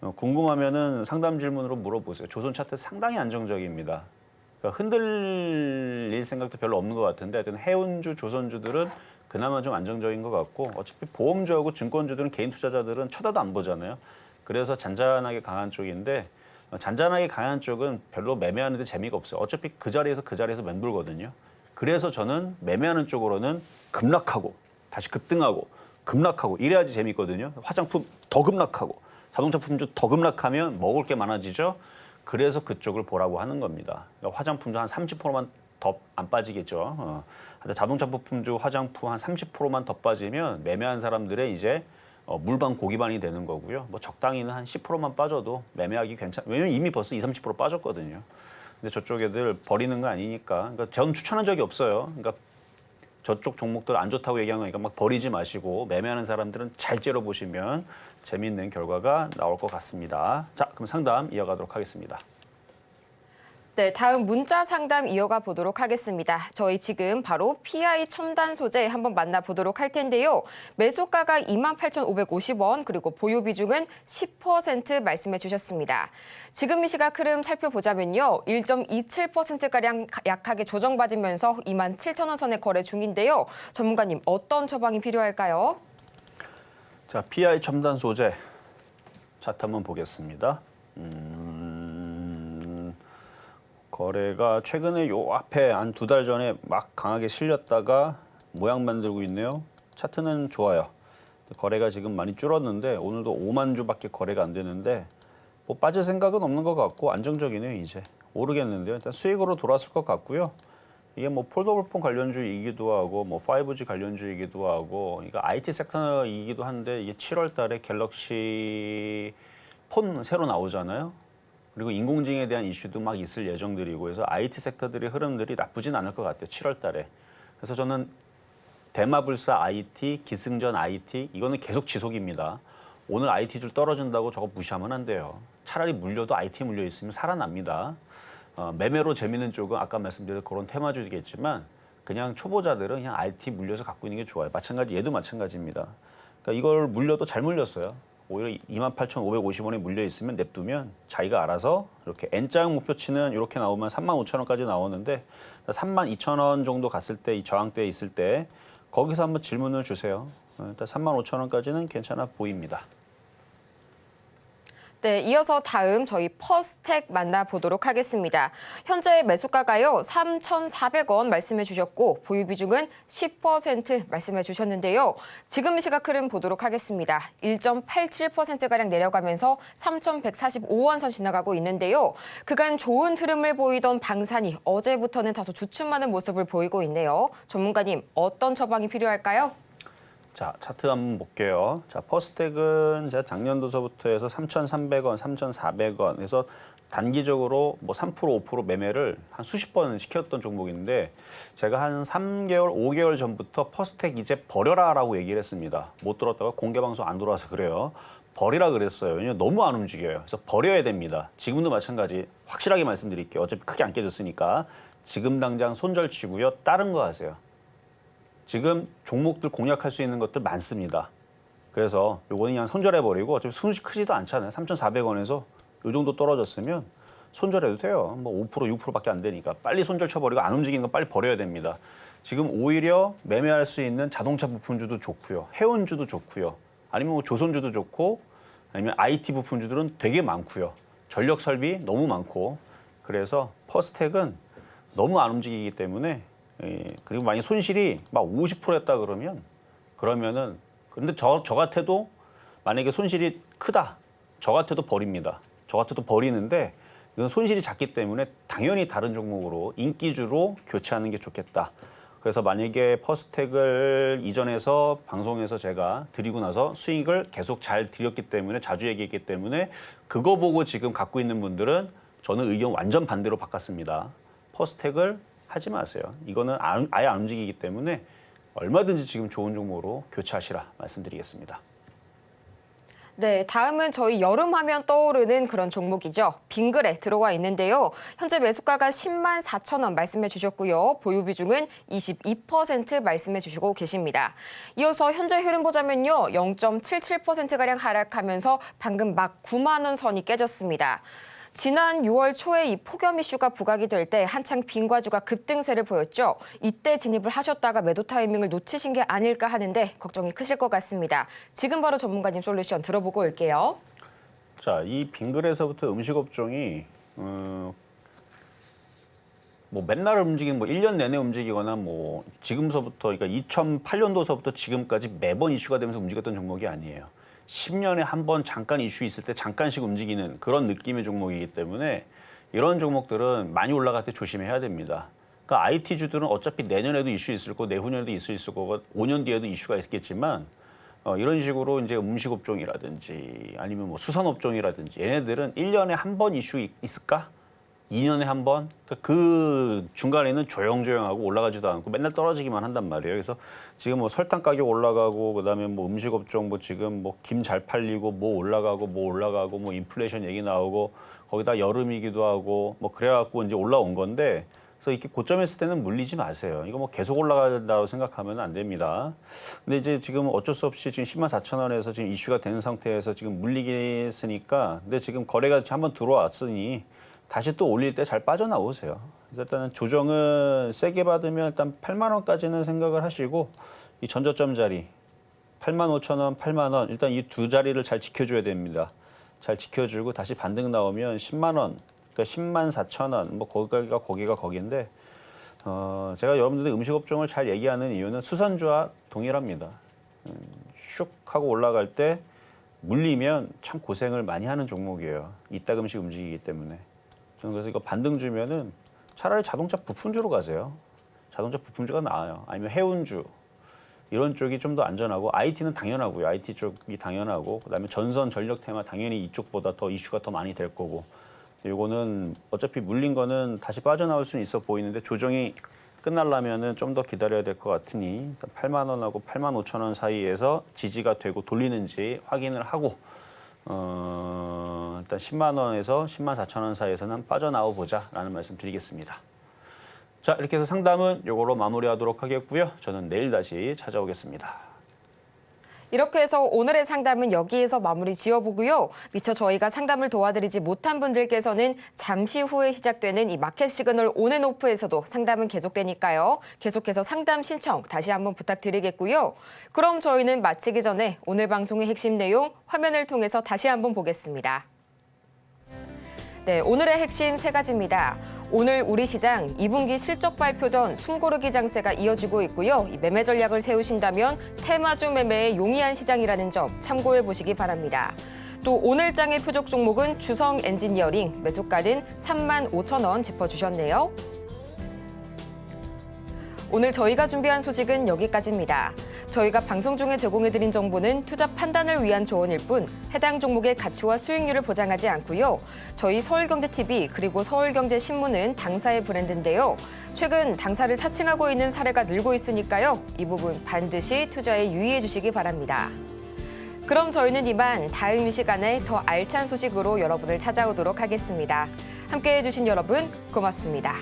궁금하면은 상담 질문으로 물어보세요. 조선 차트 상당히 안정적입니다. 그러니까 흔들릴 생각도 별로 없는 것 같은데 하여튼 해운주, 조선주들은 그나마 좀 안정적인 것 같고 어차피 보험주하고 증권주들은 개인 투자자들은 쳐다도 안 보잖아요. 그래서 잔잔하게 강한 쪽인데 잔잔하게 강한 쪽은 별로 매매하는데 재미가 없어요. 어차피 그 자리에서 맴돌거든요. 그래서 저는 매매하는 쪽으로는 급락하고 다시 급등하고 급락하고 이래야지 재밌거든요. 화장품 더 급락하고 자동차 품주 더 급락하면 먹을 게 많아지죠. 그래서 그쪽을 보라고 하는 겁니다. 그러니까 화장품도 한 30%만 더 안 빠지겠죠. 자동차 부품주 화장품 한 30%만 더 빠지면 매매한 사람들의 이제 물반 고기반이 되는 거고요. 뭐 적당히는 한 10%만 빠져도 매매하기 왜냐면 이미 벌써 20, 30% 빠졌거든요. 근데 저쪽 애들 버리는 거 아니니까. 그러니까 전 추천한 적이 없어요. 그러니까 저쪽 종목들 안 좋다고 얘기하는 거니까 막 버리지 마시고 매매하는 사람들은 잘 째려보시면 재미있는 결과가 나올 것 같습니다. 자, 그럼 상담 이어가도록 하겠습니다. 네, 다음 문자 상담 이어가 보도록 하겠습니다. 저희 지금 바로 PI 첨단 소재 한번 만나보도록 할 텐데요. 매수가가 28,550원 그리고 보유 비중은 10% 말씀해 주셨습니다. 지금 이 시각 흐름 살펴보자면요. 1.27%가량 약하게 조정받으면서 27,000원 선에 거래 중인데요. 전문가님 어떤 처방이 필요할까요? 자, PI 첨단 소재 차트 한번 보겠습니다. 거래가 최근에 요 앞에 한 2달 전에 막 강하게 실렸다가 모양 만들고 있네요. 차트는 좋아요. 거래가 지금 많이 줄었는데 오늘도 5만 주밖에 거래가 안 되는데 뭐 빠질 생각은 없는 것 같고 안정적이네요. 이제 모르겠는데요. 일단 수익으로 돌아설 것 같고요. 이게 뭐 폴더블폰 관련주이기도 하고 뭐 5G 관련주이기도 하고 이거 IT 섹터이기도 한데 이게 7월 달에 갤럭시 폰 새로 나오잖아요. 그리고 인공지능에 대한 이슈도 막 있을 예정들이고 해서 IT 섹터들의 흐름들이 나쁘진 않을 것 같아요. 7월 달에. 그래서 저는 대마불사 IT, 기승전 IT 이거는 계속 지속입니다. 오늘 IT줄 떨어진다고 저거 무시하면 안 돼요. 차라리 물려도 IT 물려 있으면 살아납니다. 매매로 재미있는 쪽은 아까 말씀드린 그런 테마주겠지만 그냥 초보자들은 그냥 IT 물려서 갖고 있는 게 좋아요. 마찬가지 얘도 마찬가지입니다. 그러니까 이걸 물려도 잘 물렸어요. 오히려 28,550원에 물려 있으면 냅두면 자기가 알아서 이렇게 N자형 목표치는 이렇게 나오면 35,000원까지 나오는데 32,000원 정도 갔을 때 이 저항대에 있을 때 거기서 한번 질문을 주세요. 일단 35,000원까지는 괜찮아 보입니다. 네, 이어서 다음 저희 퍼스텍 만나보도록 하겠습니다. 현재 매수가가요 3,400원 말씀해 주셨고 보유 비중은 10% 말씀해 주셨는데요. 지금 이 시각 흐름 보도록 하겠습니다. 1.87%가량 내려가면서 3,145원 선 지나가고 있는데요. 그간 좋은 흐름을 보이던 방산이 어제부터는 다소 주춤하는 모습을 보이고 있네요. 전문가님 어떤 처방이 필요할까요? 자, 차트 한번 볼게요. 자, 퍼스텍은 제가 작년도서부터 해서 3,300원, 3,400원 해서 단기적으로 뭐 3%, 5% 매매를 한 수십 번 시켰던 종목인데 제가 한 3개월, 5개월 전부터 퍼스텍 이제 버려라라고 얘기를 했습니다. 못 들었다가 공개 방송 안 들어와서 그래요. 버리라 그랬어요. 왜냐면 너무 안 움직여요. 그래서 버려야 됩니다. 지금도 마찬가지 확실하게 말씀드릴게요. 어차피 크게 안 깨졌으니까 지금 당장 손절치고요. 다른 거 하세요. 지금 종목들 공략할 수 있는 것들 많습니다. 그래서 요거는 그냥 손절해버리고 어차피 손실 크지도 않잖아요. 3,400원에서 요 정도 떨어졌으면 손절해도 돼요. 뭐 5%, 6%밖에 안 되니까 빨리 손절 쳐버리고 안 움직이는 거 빨리 버려야 됩니다. 지금 오히려 매매할 수 있는 자동차 부품주도 좋고요. 해운주도 좋고요. 아니면 뭐 조선주도 좋고 아니면 IT 부품주들은 되게 많고요. 전력 설비 너무 많고 그래서 퍼스텍은 너무 안 움직이기 때문에 그리고 만약 손실이 막 50%였다 그러면은 근데 저 같아도 만약에 손실이 크다 저 같아도 버립니다. 저 같아도 버리는데 이건 손실이 작기 때문에 당연히 다른 종목으로 인기주로 교체하는 게 좋겠다. 그래서 만약에 퍼스텍을 이전에서 방송에서 제가 드리고 나서 수익을 계속 잘 드렸기 때문에 자주 얘기했기 때문에 그거 보고 지금 갖고 있는 분들은 저는 의견 완전 반대로 바꿨습니다. 퍼스텍을 하지 마세요. 이거는 아예 안 움직이기 때문에 얼마든지 지금 좋은 종목으로 교체하시라 말씀드리겠습니다. 네, 다음은 저희 여름 하면 떠오르는 그런 종목이죠. 빙글에 들어와 있는데요. 현재 매수가가 10만 4천 원 말씀해 주셨고요. 보유 비중은 22% 말씀해 주시고 계십니다. 이어서 현재 흐름 보자면요. 0.77%가량 하락하면서 방금 막 9만 원 선이 깨졌습니다. 지난 6월 초에 이 폭염 이슈가 부각이 될 때 한창 빙과주가 급등세를 보였죠. 이때 진입을 하셨다가 매도 타이밍을 놓치신 게 아닐까 하는데 걱정이 크실 것 같습니다. 지금 바로 전문가님 솔루션 들어보고 올게요. 자, 이 빙글에서부터 음식업종이 뭐 맨날 움직이는 1년 내내 움직이거나 뭐 지금서부터 그러니까 2008년도서부터 지금까지 매번 이슈가 되면서 움직였던 종목이 아니에요. 10년에 한 번 잠깐 이슈 있을 때 잠깐씩 움직이는 그런 느낌의 종목이기 때문에 이런 종목들은 많이 올라갈 때 조심해야 됩니다. 그러니까 IT주들은 어차피 내년에도 이슈 있을 거고 내후년에도 이슈 있을 거고 5년 뒤에도 이슈가 있겠지만 이런 식으로 이제 음식업종이라든지 아니면 뭐 수산업종이라든지 얘네들은 1년에 한 번 이슈 있을까? 2년에 한 번? 그러니까 그 중간에는 조용조용하고 올라가지도 않고 맨날 떨어지기만 한단 말이에요. 그래서 지금 뭐 설탕 가격 올라가고 그다음에 뭐 음식업종 뭐 지금 뭐 김 잘 팔리고 뭐 올라가고 뭐 인플레이션 얘기 나오고 거기다 여름이기도 하고 뭐 그래갖고 이제 올라온 건데 그래서 이렇게 고점했을 때는 물리지 마세요. 이거 뭐 계속 올라간다고 생각하면 안 됩니다. 근데 이제 지금 어쩔 수 없이 지금 10만 4천 원에서 지금 이슈가 된 상태에서 지금 물리게 했으니까 근데 지금 거래가 한번 들어왔으니 다시 또 올릴 때 잘 빠져나오세요. 일단은 조정은 세게 받으면 일단 8만 원까지는 생각을 하시고 이 전저점 자리 8만 5천 원, 8만 원 일단 이 두 자리를 잘 지켜줘야 됩니다. 잘 지켜주고 다시 반등 나오면 10만 원, 그러니까 10만 4천 원 뭐 거기가 거기인데 제가 여러분들이 음식업종을 잘 얘기하는 이유는 수산주와 동일합니다. 슉 하고 올라갈 때 물리면 참 고생을 많이 하는 종목이에요. 이따금씩 움직이기 때문에. 저는 그래서 이거 반등 주면은 차라리 자동차 부품주로 가세요. 자동차 부품주가 나아요. 아니면 해운주 이런 쪽이 좀 더 안전하고 IT는 당연하고요. IT 쪽이 당연하고 그다음에 전선 전력 테마 당연히 이쪽보다 더 이슈가 더 많이 될 거고 이거는 어차피 물린 거는 다시 빠져나올 수는 있어 보이는데 조정이 끝나려면은 좀 더 기다려야 될 것 같으니 8만 원하고 8만 5천 원 사이에서 지지가 되고 돌리는지 확인을 하고 일단 10만 원에서 10만 4천 원 사이에서는 빠져나와 보자라는 말씀 드리겠습니다. 자, 이렇게 해서 상담은 이걸로 마무리하도록 하겠고요. 저는 내일 다시 찾아오겠습니다. 이렇게 해서 오늘의 상담은 여기에서 마무리 지어보고요. 미처 저희가 상담을 도와드리지 못한 분들께서는 잠시 후에 시작되는 이 마켓 시그널 온앤오프에서도 상담은 계속되니까요. 계속해서 상담 신청 다시 한번 부탁드리겠고요. 그럼 저희는 마치기 전에 오늘 방송의 핵심 내용 화면을 통해서 다시 한번 보겠습니다. 네, 오늘의 핵심 세 가지입니다. 오늘 우리 시장 2분기 실적 발표 전 숨고르기 장세가 이어지고 있고요. 이 매매 전략을 세우신다면 테마주 매매에 용이한 시장이라는 점 참고해 보시기 바랍니다. 또 오늘 장의 표적 종목은 주성 엔지니어링, 매수가는 3만 5천 원 짚어주셨네요. 오늘 저희가 준비한 소식은 여기까지입니다. 저희가 방송 중에 제공해드린 정보는 투자 판단을 위한 조언일 뿐 해당 종목의 가치와 수익률을 보장하지 않고요. 저희 서울경제TV 그리고 서울경제신문은 당사의 브랜드인데요. 최근 당사를 사칭하고 있는 사례가 늘고 있으니까요. 이 부분 반드시 투자에 유의해 주시기 바랍니다. 그럼 저희는 이만 다음 이 시간에 더 알찬 소식으로 여러분을 찾아오도록 하겠습니다. 함께해 주신 여러분 고맙습니다.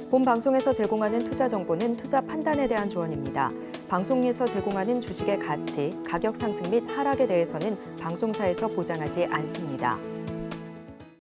본 방송에서 제공하는 투자 정보는 투자 판단에 대한 조언입니다. 방송에서 제공하는 주식의 가치, 가격 상승 및 하락에 대해서는 방송사에서 보장하지 않습니다.